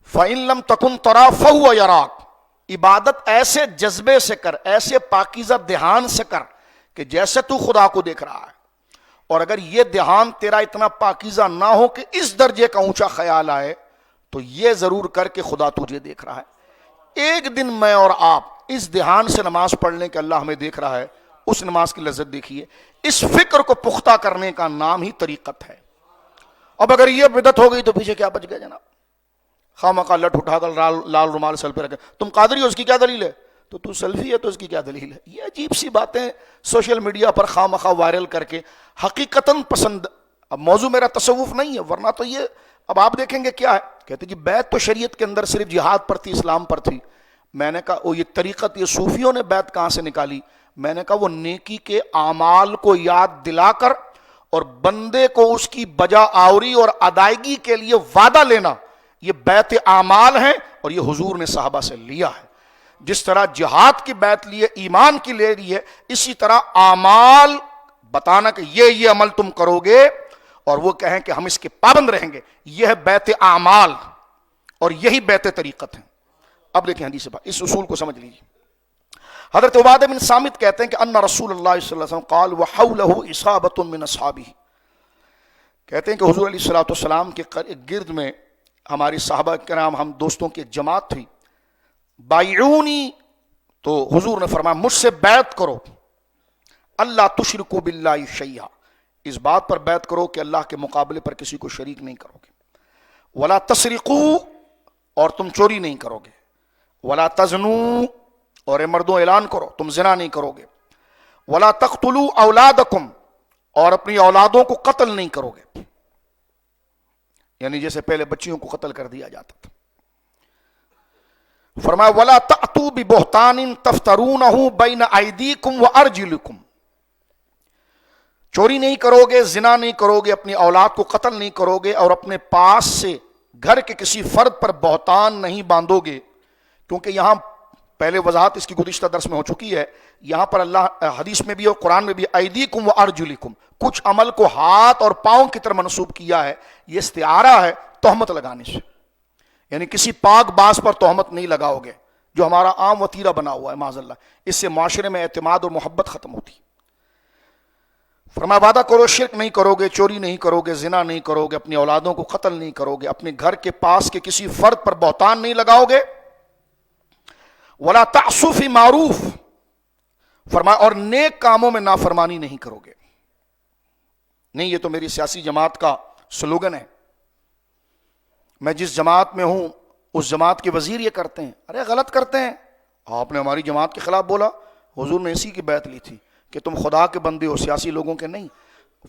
فَإِن لَمْ تَكُنْ تَرَاهُ فَهُوَ يَرَاكَ، عبادت ایسے جذبے سے کر، ایسے پاکیزہ دھیان سے کر کہ جیسے تو خدا کو دیکھ رہا ہے. اور اگر یہ دھیان تیرا اتنا پاکیزہ نہ ہو کہ اس درجے کا اونچا خیال آئے تو یہ ضرور کر کہ خدا تجھے دیکھ رہا ہے. ایک دن میں اور آپ اس دھیان سے نماز پڑھنے کے اللہ ہمیں دیکھ رہا ہے، اس نماز کی لذت دیکھیے. اس فکر کو پختہ کرنے کا نام ہی طریقت ہے. اب اگر یہ بدعت ہو گئی تو پیچھے کیا بچ گیا جناب؟ خامخواہ لٹ اٹھا کر لال رومال سر پہ رکھے، تم قادری ہو اس کی کیا دلیل ہے؟ تو سیلفی ہے تو اس کی کیا دلیل ہے؟ یہ عجیب سی باتیں سوشل میڈیا پر خامخواہ وائرل کر کے حقیقتاً پسند. اب موضوع میرا تصوف نہیں ہے، ورنہ تو یہ اب آپ دیکھیں گے کیا ہے. کہتے جی بیعت تو شریعت کے اندر صرف جہاد پر تھی، اسلام پر تھی. میں نے کہا وہ یہ طریقت، یہ صوفیوں نے بیعت کہاں سے نکالی؟ میں نے کہا وہ نیکی کے اعمال کو یاد دلا کر اور بندے کو اس کی بجا آوری اور ادائیگی کے لیے وعدہ لینا، یہ بیعت اعمال ہیں اور یہ حضور نے صحابہ سے لیا ہے. جس طرح جہاد کی بیعت لیے، ایمان کی لے لی ہے، اسی طرح اعمال بتانا کہ یہ عمل تم کرو گے اور وہ کہیں کہ ہم اس کے پابند رہیں گے، یہ ہے بیعت اعمال اور یہی بیعت طریقت ہے. اب دیکھیں حدیث پاک، اس اصول کو سمجھ لیجیے. حضرت عبادہ بن صامت کہتے ہیں کہ ان رسول اللہ صلی اللہ علیہ وسلم قال وحولہ اصابۃ من اصحابہ، کہتے ہیں کہ حضور علیہ الصلوۃ والسلام کے گرد میں ہماری صحابہ کرام، ہم دوستوں کی ایک جماعت تھی، بایعونی، تو حضور نے فرمایا مجھ سے بیعت کرو، اللہ تشرکوا باللہ شیئا، اس بات پر بیعت کرو کہ اللہ کے مقابلے پر کسی کو شریک نہیں کرو گے، ولا تسرقوا، اور تم چوری نہیں کرو گے، ولا تزنوا، اور اے مردوں اعلان کرو تم زنا نہیں کرو گے، ولا تقتلوا اولادکم، اور اپنی اولادوں کو قتل نہیں کرو گے، یعنی جیسے پہلے بچیوں کو قتل کر دیا جاتا تھا۔ فرمایا ولا تأتوا ببہتان تفترونہ بین ایدیکم وارجلکم، چوری نہیں کرو گے، زنا نہیں کرو گے، اپنی اولاد کو قتل نہیں کرو گے، اور اپنے پاس سے گھر کے کسی فرد پر بہتان نہیں باندھو گے، کیونکہ یہاں پہلے وضاحت اس کی گزشتہ درس میں ہو چکی ہے، یہاں پر اللہ حدیث میں بھی اور قرآن میں بھی ایدیکم وارجلکم، کچھ عمل کو ہاتھ اور پاؤں کی طرف منسوب کیا ہے، یہ استعارہ ہے تہمت لگانے سے، یعنی کسی پاک باز پر تہمت نہیں لگاؤ گے، جو ہمارا عام وتیرہ بنا ہوا ہے معاذ اللہ، اس سے معاشرے میں اعتماد اور محبت ختم ہوتی۔ فرمایا وعدہ کرو شرک نہیں کرو گے، چوری نہیں کرو گے، زنا نہیں کرو گے، اپنی اولادوں کو قتل نہیں کرو گے، اپنے گھر کے پاس کے کسی فرد پر بہتان نہیں لگاؤ گے، ولا تعصوا فی معروف، فرمایا اور نیک کاموں میں نافرمانی نہیں کرو گے۔ نہیں، یہ تو میری سیاسی جماعت کا سلوگن ہے، میں جس جماعت میں ہوں اس جماعت کے وزیر یہ کرتے ہیں، ارے غلط کرتے ہیں، آپ نے ہماری جماعت کے خلاف بولا، حضور نے اسی کی بیعت لی تھی کہ تم خدا کے بندے ہو، سیاسی لوگوں کے نہیں۔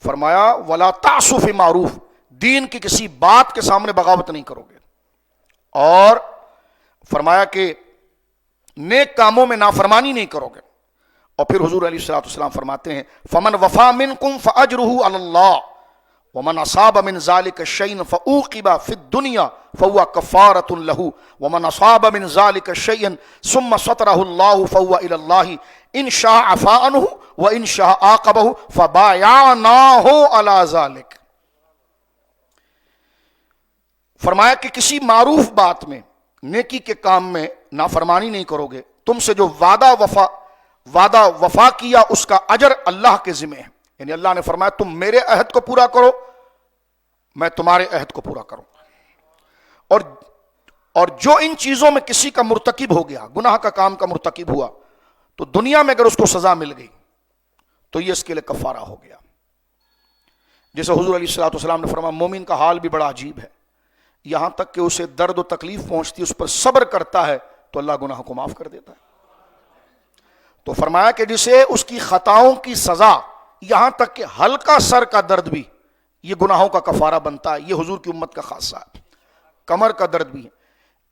فرمایا ولا تعصوا فی معروف، دین کی کسی بات کے سامنے بغاوت نہیں کرو گے، اور فرمایا کہ نیک کاموں میں نافرمانی نہیں کرو گے، اور پھر حضور علیہ الصلوۃ والسلام فرماتے ہیں فمن وفا منکم فاجرہ علی اللہ ومن اصاب من ذلك شيئا فعوقب في الدنيا فهو كفارة له ومن اصاب من ذلك شيئا ثم ستره الله فهو الى الله ان شاء عفا عنه وان شاء عاقبه فبايعناه على ذلك۔ فرمایا کہ کسی معروف بات میں، نیکی کے کام میں نافرمانی نہیں کرو گے، تم سے جو وعدہ وفا کیا اس کا اجر اللہ کے ذمہ ہے، یعنی اللہ نے فرمایا تم میرے عہد کو پورا کرو، میں تمہارے عہد کو پورا کروں، اور جو ان چیزوں میں کسی کا مرتکب ہو گیا، گناہ کا کام کا مرتکب ہوا، تو دنیا میں اگر اس کو سزا مل گئی تو یہ اس کے لیے کفارہ ہو گیا۔ جیسے حضور علیہ الصلوۃ والسلام نے فرمایا مومن کا حال بھی بڑا عجیب ہے، یہاں تک کہ اسے درد و تکلیف پہنچتی، اس پر صبر کرتا ہے تو اللہ گناہ کو معاف کر دیتا ہے۔ تو فرمایا کہ جسے اس کی خطاؤں کی سزا، یہاں تک کہ ہلکا سر کا درد بھی یہ گناہوں کا کفارہ بنتا ہے، یہ حضور کی امت کا خاصہ ہے۔ کمر کا درد بھی ہے،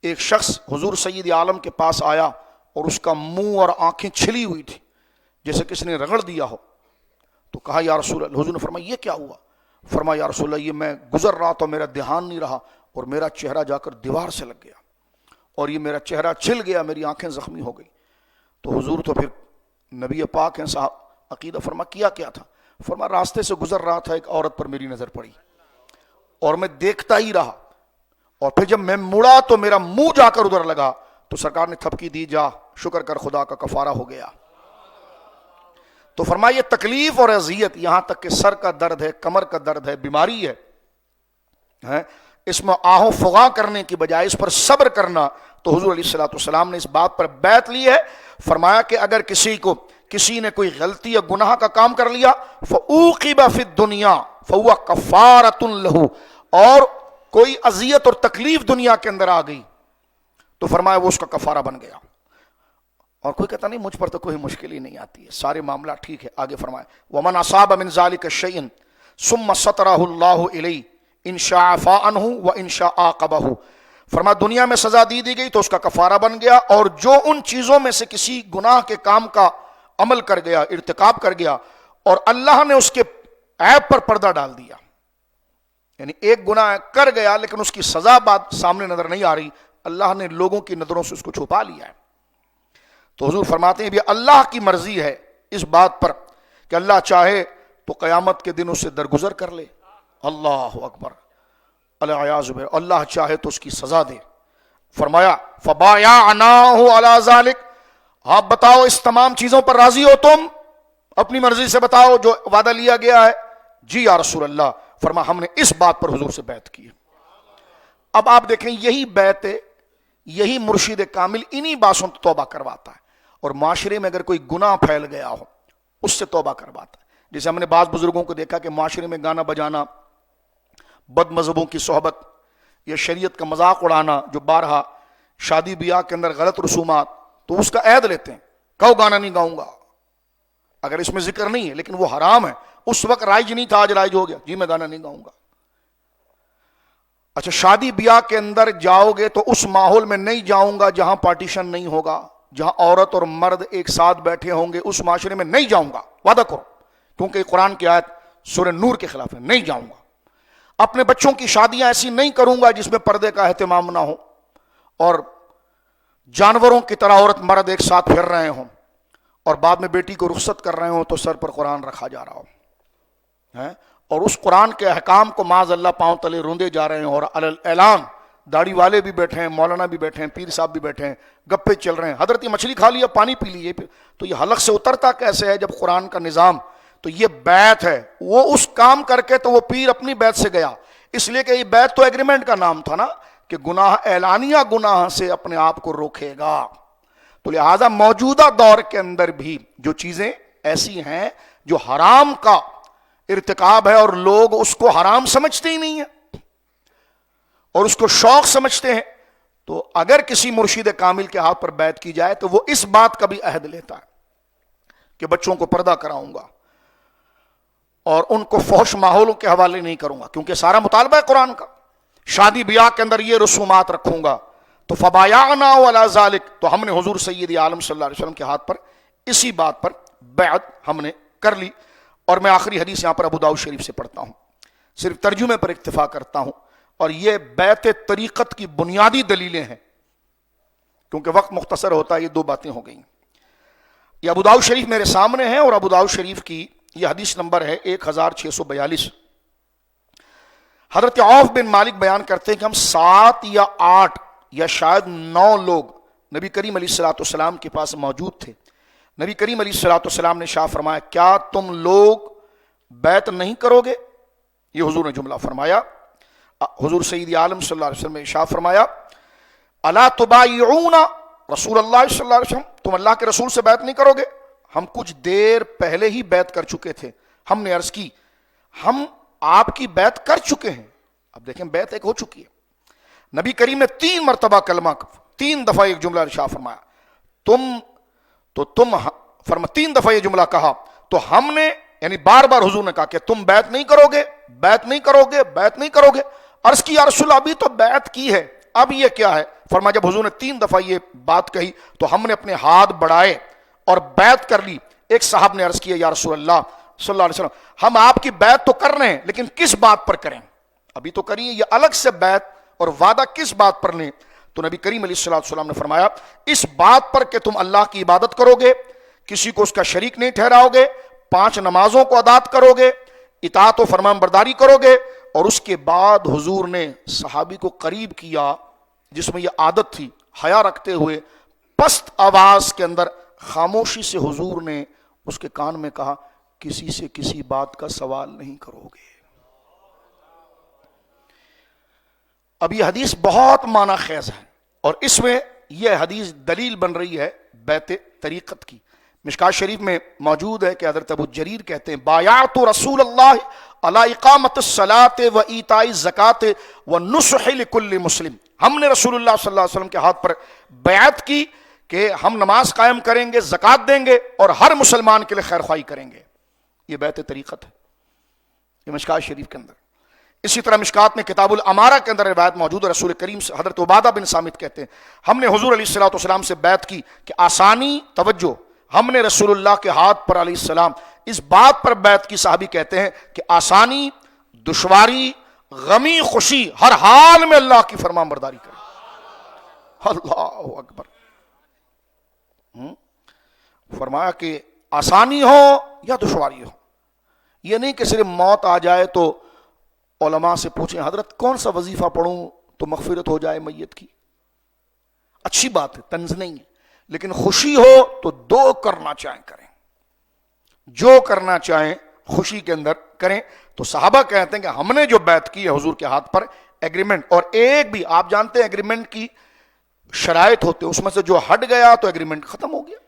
ایک شخص حضور سید عالم کے پاس آیا اور اس کا منہ اور آنکھیں چھلی ہوئی تھی جیسے کسی نے رگڑ دیا ہو، تو کہا یا رسول اللہ، حضور نے فرمایا یہ کیا ہوا؟ فرمایا یا رسول اللہ یہ میں گزر رہا تو میرا دھیان نہیں رہا اور میرا چہرہ جا کر دیوار سے لگ گیا اور یہ میرا چہرہ چھل گیا، میری آنکھیں زخمی ہو گئی۔ تو حضور تو پھر نبی پاک ہیں صاحب، عقیدہ، فرما کیا تھا؟ فرما راستے سے گزر رہا تھا، ایک عورت پر میری نظر پڑی اور میں دیکھتا ہی رہا، اور پھر جب میں مڑا تو میرا منہ جا کر ادھر لگا تو سرکار نے تھپکی دی، جا شکر کر خدا کا کفارہ ہو گیا۔ تو فرمایا یہ تکلیف اور اذیت، یہاں تک کہ سر کا درد ہے، کمر کا درد ہے، بیماری ہے، اس میں آہو فغاں کرنے کی بجائے اس پر صبر کرنا، تو حضور علیہ الصلوۃ والسلام نے اس بات پر بیعت لی ہے۔ فرمایا کہ اگر کسی نے کوئی غلطی یا گناہ کا کام کر لیا فَأُوقِبَ فِي الدُّنْيَا فَهُوَ كَفَّارَةٌ لَهُ، اور کوئی اذیت اور تکلیف دنیا کے اندر آ گئی تو فرمایا وہ اس کا کفارہ بن گیا۔ اور کوئی کہتا نہیں مجھ پر تو کوئی مشکل ہی نہیں آتی ہے، سارے معاملہ ٹھیک ہے۔ آگے فرمایا وَمَنْ أَصَابَ مِنْ ذَلِكَ شَيْءٍ ثُمَّ سَتَرَهُ اللَّهُ إِلَيْهِ إِنْ شَاءَ عَفَا عَنْهُ وَإِنْ شَاءَ عَاقَبَهُ۔ فرمایا دنیا میں سزا دی گئی تو اس کا کفارہ بن گیا، اور جو ان چیزوں میں سے کسی گناہ کے کام کا عمل کر گیا، ارتکاب کر گیا، اور اللہ نے اس کے عیب پر پردہ ڈال دیا، یعنی ایک گناہ کر گیا لیکن اس کی سزا بعد سامنے نظر نہیں آ رہی، اللہ نے لوگوں کی نظروں سے اس کو چھپا لیا ہے، تو حضور فرماتے ہیں بھی اللہ کی مرضی ہے اس بات پر کہ اللہ چاہے تو قیامت کے دن اس سے درگزر کر لے، اللہ اکبر، العیاذ باللہ، اللہ چاہے تو اس کی سزا دے۔ فرمایا فبایعناہ علی ذلک، آپ بتاؤ اس تمام چیزوں پر راضی ہو تم؟ اپنی مرضی سے بتاؤ جو وعدہ لیا گیا ہے۔ جی یا رسول اللہ، فرما ہم نے اس بات پر حضور سے بیعت کی ہے۔ اب آپ دیکھیں یہی بیعت، یہی مرشد کامل انہی باتوں سے توبہ کرواتا ہے، اور معاشرے میں اگر کوئی گناہ پھیل گیا ہو اس سے توبہ کرواتا ہے۔ جیسے ہم نے بعض بزرگوں کو دیکھا کہ معاشرے میں گانا بجانا، بد مذہبوں کی صحبت یا شریعت کا مذاق اڑانا، جو بارہا شادی بیاہ کے اندر غلط رسومات، تو اس کا عہد لیتے ہیں، کہو گانا نہیں گاؤں گا، اگر اس میں ذکر نہیں ہے لیکن وہ حرام ہے، اس وقت رائج نہیں تھا، آج رائج ہو گیا، جی میں گانا نہیں گاؤں گا۔ اچھا شادی بیاہ کے اندر جاؤ گے تو اس ماحول میں نہیں جاؤں گا جہاں پارٹیشن نہیں ہوگا، جہاں عورت اور مرد ایک ساتھ بیٹھے ہوں گے، اس معاشرے میں نہیں جاؤں گا، وعدہ کرو، کیونکہ قرآن کی آیت سورہ نور کے خلاف ہے، نہیں جاؤں گا۔ اپنے بچوں کی شادیاں ایسی نہیں کروں گا جس میں پردے کا اہتمام نہ ہو، اور جانوروں کی طرح عورت مرد ایک ساتھ پھر رہے ہوں، اور بعد میں بیٹی کو رخصت کر رہے ہوں تو سر پر قرآن رکھا جا رہا ہو، اور اس قرآن کے احکام کو معاذ اللہ پاؤں تلے روندے جا رہے ہیں، اور اعلان داڑھی والے بھی بیٹھے ہیں، مولانا بھی بیٹھے ہیں، پیر صاحب بھی بیٹھے ہیں، گپے چل رہے ہیں، حضرت یہ مچھلی کھا لیا، پانی پی لیے، تو یہ حلق سے اترتا کیسے ہے جب قرآن کا نظام؟ تو یہ بیعت ہے، وہ اس کام کر کے تو وہ پیر اپنی بیعت سے گیا، اس لیے کہ یہ بیعت تو ایگریمنٹ کا نام تھا نا، کہ گناہ اعلانیہ گناہ سے اپنے آپ کو روکے گا۔ تو لہذا موجودہ دور کے اندر بھی جو چیزیں ایسی ہیں جو حرام کا ارتکاب ہے اور لوگ اس کو حرام سمجھتے ہی نہیں ہیں اور اس کو شوق سمجھتے ہیں، تو اگر کسی مرشد کامل کے ہاتھ پر بیعت کی جائے تو وہ اس بات کا بھی عہد لیتا ہے کہ بچوں کو پردہ کراؤں گا اور ان کو فحش ماحولوں کے حوالے نہیں کروں گا، کیونکہ سارا مطالبہ ہے قرآن کا، شادی بیاہ کے اندر یہ رسومات رکھوں گا، تو فبایعنا علی ذالک، تو ہم نے حضور سید عالم صلی اللہ علیہ وسلم کے ہاتھ پر اسی بات پر بیعت ہم نے کر لی۔ اور میں آخری حدیث یہاں پر ابو داؤد شریف سے پڑھتا ہوں، صرف ترجمے پر اکتفا کرتا ہوں، اور یہ بیعت طریقت کی بنیادی دلیلیں ہیں، کیونکہ وقت مختصر ہوتا ہے، یہ دو باتیں ہو گئیں۔ یہ ابو داؤد شریف میرے سامنے ہے، اور ابو داؤد شریف کی یہ حدیث نمبر ہے 1642۔ حضرت عوف بن مالک بیان کرتے ہیں کہ ہم 7 یا 8 یا شاید 9 لوگ نبی کریم علیہ الصلوۃ والسلام کے پاس موجود تھے۔ نبی کریم علیہ الصلوۃ والسلام نے ارشاد فرمایا، کیا تم لوگ بیعت نہیں کرو گے؟ یہ حضور نے جملہ فرمایا، حضور سید عالم صلی اللہ علیہ وسلم نے ارشاد فرمایا، الا تبایعون رسول اللہ صلی اللہ علیہ وسلم، تم اللہ کے رسول سے بیعت نہیں کرو گے؟ ہم کچھ دیر پہلے ہی بیعت کر چکے تھے۔ ہم نے عرض کی ہم آپ کی بیعت کر چکے ہیں۔ اب دیکھیں بیعت ایک ہو چکی ہے، نبی کریم نے 3 مرتبہ کلمہ 3 دفعہ ایک جملہ ارشاد فرمایا، فرما 3 دفعہ یہ جملہ کہا، تو ہم نے یعنی بار بار حضور نے کہا کہ تم بیعت نہیں کرو گے، بیعت نہیں کرو گے، بیعت نہیں کرو گے۔ عرض کی یا رسول اللہ ابھی تو بیعت کی ہے، اب یہ کیا ہے؟ فرمایا جب حضور نے 3 دفعہ یہ بات کہی تو ہم نے اپنے ہاتھ بڑھائے اور بیعت کر لی۔ ایک صاحب نے عرض کیا یا رسول اللہ صلی اللہ علیہ وسلم ہم آپ کی بیعت تو کر رہے ہیں لیکن کس بات پر کریں؟ ابھی تو کریے، یہ الگ سے بیعت اور وعدہ کس بات پر لیں؟ تو نبی کریم علیہ الصلوۃ والسلام نے فرمایا اس بات پر کہ تم اللہ کی عبادت کرو گے، کسی کو اس کا شریک نہیں ٹھہراؤ گے، 5 نمازوں کو ادا کرو گے، اطاعت و فرمان برداری کرو گے۔ اور اس کے بعد حضور نے صحابی کو قریب کیا جس میں یہ عادت تھی، حیا رکھتے ہوئے پست آواز کے اندر خاموشی سے حضور نے اس کے کان میں کہا کسی سے کسی بات کا سوال نہیں کرو گے۔ اب یہ حدیث بہت معنی خیز ہے اور اس میں یہ حدیث دلیل بن رہی ہے بیعت طریقت کی۔ مشکات شریف میں موجود ہے کہ حضرت ابو جریر کہتے ہیں بایعت رسول اللہ علی اقامت الصلاۃ و ایتاء الزکوٰۃ و نصح لکل مسلم، ہم نے رسول اللہ صلی اللہ علیہ وسلم کے ہاتھ پر بیعت کی کہ ہم نماز قائم کریں گے، زکوٰۃ دیں گے اور ہر مسلمان کے لیے خیر خواہی کریں گے۔ یہ بیعت طریقت ہے، یہ مشکات شریف کے اندر۔ اسی طرح مشکات میں کتاب الامارہ کے اندر روایت موجود ہے، رسول کریم سے حضرت عبادہ بن صامت کہتے ہیں ہم نے حضور علیہ الصلوۃ والسلام سے بیعت کی کہ آسانی، توجہ، ہم نے رسول اللہ کے ہاتھ پر علیہ السلام اس بات پر بیعت کی، صحابی کہتے ہیں کہ آسانی، دشواری، غمی، خوشی، ہر حال میں اللہ کی فرمان برداری کریں۔ اللہ اکبر۔ فرمایا کہ آسانی ہو یا دشواری ہو، یہ نہیں کہ صرف موت آ جائے تو علماء سے پوچھیں حضرت کون سا وظیفہ پڑھوں تو مغفرت ہو جائے میت کی، اچھی بات ہے، طنز نہیں ہے، لیکن خوشی ہو تو دو کرنا چاہیں کریں، جو کرنا چاہیں خوشی کے اندر کریں۔ تو صحابہ کہتے ہیں کہ ہم نے جو بیعت کی ہے حضور کے ہاتھ پر ایگریمنٹ، اور ایک بھی آپ جانتے ہیں ایگریمنٹ کی شرائط ہوتے ہیں، اس میں سے جو ہٹ گیا تو ایگریمنٹ ختم ہو گیا۔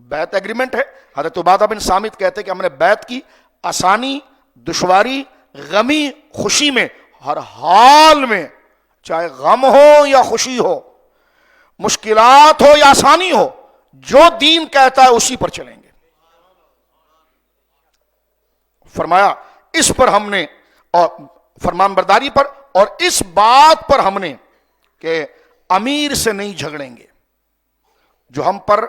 بیعت ایگریمنٹ ہے۔ حضرت عبادہ بن صامت کہتے ہیں کہ ہم نے بیعت کی، آسانی، دشواری، غمی، خوشی میں، ہر حال میں، چاہے غم ہو یا خوشی ہو، مشکلات ہو یا آسانی ہو، جو دین کہتا ہے اسی پر چلیں گے۔ فرمایا اس پر ہم نے، اور فرمان برداری پر، اور اس بات پر ہم نے کہ امیر سے نہیں جھگڑیں گے، جو ہم پر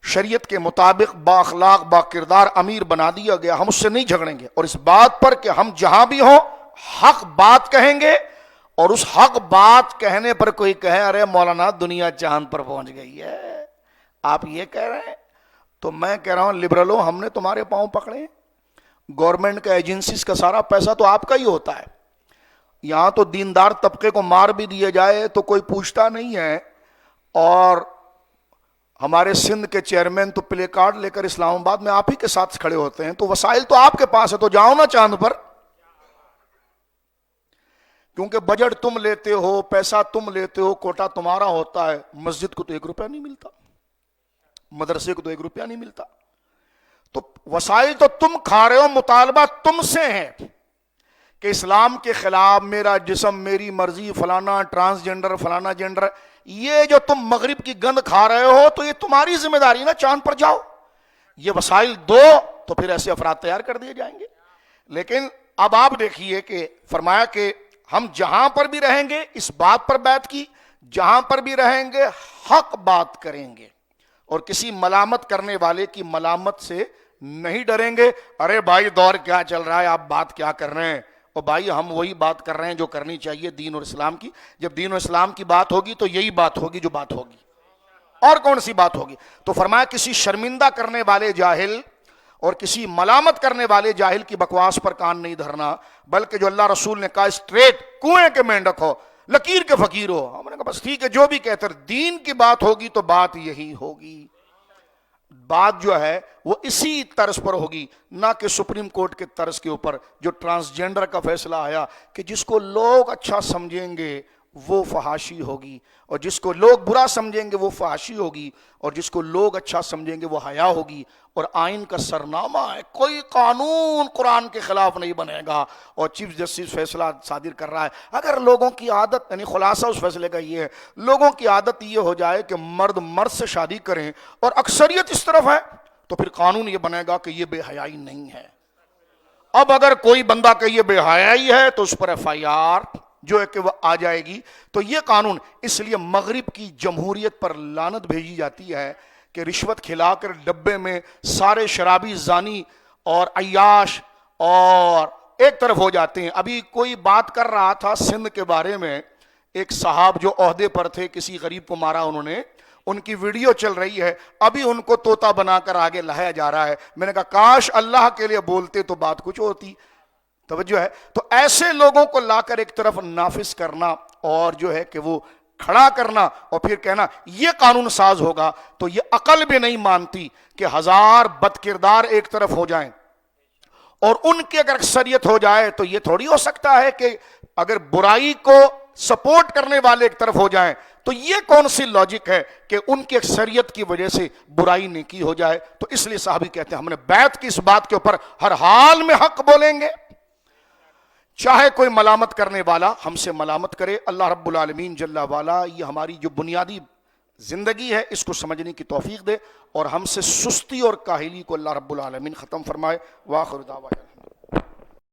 شریعت کے مطابق با اخلاق با کردار امیر بنا دیا گیا، ہم اس سے نہیں جھگڑیں گے، اور اس بات پر کہ ہم جہاں بھی ہوں حق بات کہیں گے، اور اس حق بات کہنے پر کوئی کہے ارے مولانا دنیا چاند پر پہنچ گئی ہے، آپ یہ کہہ رہے ہیں، تو میں کہہ رہا ہوں لبرلوں ہم نے تمہارے پاؤں پکڑے، گورنمنٹ کا ایجنسیز کا سارا پیسہ تو آپ کا ہی ہوتا ہے، یہاں تو دیندار طبقے کو مار بھی دیا جائے تو کوئی پوچھتا نہیں ہے، اور ہمارے سندھ کے چیئرمین تو پلے کارڈ لے کر اسلام آباد میں آپ ہی کے ساتھ کھڑے ہوتے ہیں، تو وسائل تو آپ کے پاس ہے، تو جاؤ نا چاند پر، کیونکہ بجٹ تم لیتے ہو، پیسہ تم لیتے ہو، کوٹا تمہارا ہوتا ہے، مسجد کو تو 1 روپیہ نہیں ملتا، مدرسے کو تو 1 روپیہ نہیں ملتا، تو وسائل تو تم کھا رہے ہو، مطالبہ تم سے ہے کہ اسلام کے خلاف میرا جسم میری مرضی، فلانا ٹرانسجنڈر، فلانا جینڈر، یہ جو تم مغرب کی گند کھا رہے ہو تو یہ تمہاری ذمہ داری نا، چاند پر جاؤ، یہ وسائل دو تو پھر ایسے افراد تیار کر دیے جائیں گے۔ لیکن اب آپ دیکھیے کہ فرمایا کہ ہم جہاں پر بھی رہیں گے، اس بات پر بیعت کی، جہاں پر بھی رہیں گے حق بات کریں گے، اور کسی ملامت کرنے والے کی ملامت سے نہیں ڈریں گے، ارے بھائی دور کیا چل رہا ہے، آپ بات کیا کر رہے ہیں، اور بھائی ہم وہی بات کر رہے ہیں جو کرنی چاہیے دین اور اسلام کی، جب دین اور اسلام کی بات ہوگی تو یہی بات ہوگی جو بات ہوگی، اور کون سی بات ہوگی؟ تو فرمایا کسی شرمندہ کرنے والے جاہل اور کسی ملامت کرنے والے جاہل کی بکواس پر کان نہیں دھرنا، بلکہ جو اللہ رسول نے کہا اسٹریٹ کنویں کے مینڈک ہو، لکیر کے فقیر ہو، ہم نے کہا بس ٹھیک ہے جو بھی کہتے ہیں، دین کی بات ہوگی تو بات یہی ہوگی، بات جو ہے وہ اسی طرز پر ہوگی، نہ کہ سپریم کورٹ کے طرز کے اوپر جو ٹرانسجینڈر کا فیصلہ آیا کہ جس کو لوگ اچھا سمجھیں گے وہ فحاشی ہوگی، اور جس کو لوگ برا سمجھیں گے وہ فحاشی ہوگی، اور جس کو لوگ اچھا سمجھیں گے وہ حیا ہوگی، اور آئین کا سرنامہ ہے، کوئی قانون قرآن کے خلاف نہیں بنے گا، اور چیف جسٹس فیصلہ صادر کر رہا ہے۔ اگر لوگوں کی عادت، یعنی خلاصہ اس فیصلے کا یہ ہے، لوگوں کی عادت یہ ہو جائے کہ مرد مرد سے شادی کریں اور اکثریت اس طرف ہے، تو پھر قانون یہ بنے گا کہ یہ بے حیائی نہیں ہے۔ اب اگر کوئی بندہ کہ یہ بے حیائی ہے تو اس پر FIR جو ہے کہ وہ آ جائے گی، تو یہ قانون، اس لیے مغرب کی جمہوریت پر لعنت بھیجی جاتی ہے کہ رشوت کھلا کر ڈبے میں سارے شرابی، زانی اور عیاش اور ایک طرف ہو جاتے ہیں۔ ابھی کوئی بات کر رہا تھا سندھ کے بارے میں، ایک صاحب جو عہدے پر تھے، کسی غریب کو مارا انہوں نے، ان کی ویڈیو چل رہی ہے، ابھی ان کو طوطا بنا کر آگے لایا جا رہا ہے۔ میں نے کہا کاش اللہ کے لیے بولتے تو بات کچھ ہوتی، توجہ ہے۔ تو ایسے لوگوں کو لا کر ایک طرف نافذ کرنا اور جو ہے کہ وہ کھڑا کرنا اور پھر کہنا یہ قانون ساز ہوگا، تو یہ عقل بھی نہیں مانتی کہ 1000 بد کردار ایک طرف ہو جائیں اور ان کی اگر اکثریت ہو جائے تو یہ تھوڑی ہو سکتا ہے کہ اگر برائی کو سپورٹ کرنے والے ایک طرف ہو جائیں تو یہ کون سی لاجک ہے کہ ان کی اکثریت کی وجہ سے برائی نیکی ہو جائے۔ تو اس لیے صحابی کہتے ہیں ہم نے بیعت کی اس بات کے اوپر ہر حال میں حق بولیں گے، چاہے کوئی ملامت کرنے والا ہم سے ملامت کرے۔ اللہ رب العالمین جل والا یہ ہماری جو بنیادی زندگی ہے اس کو سمجھنے کی توفیق دے، اور ہم سے سستی اور کاہلی کو اللہ رب العالمین ختم فرمائے۔ وآخر دعوانا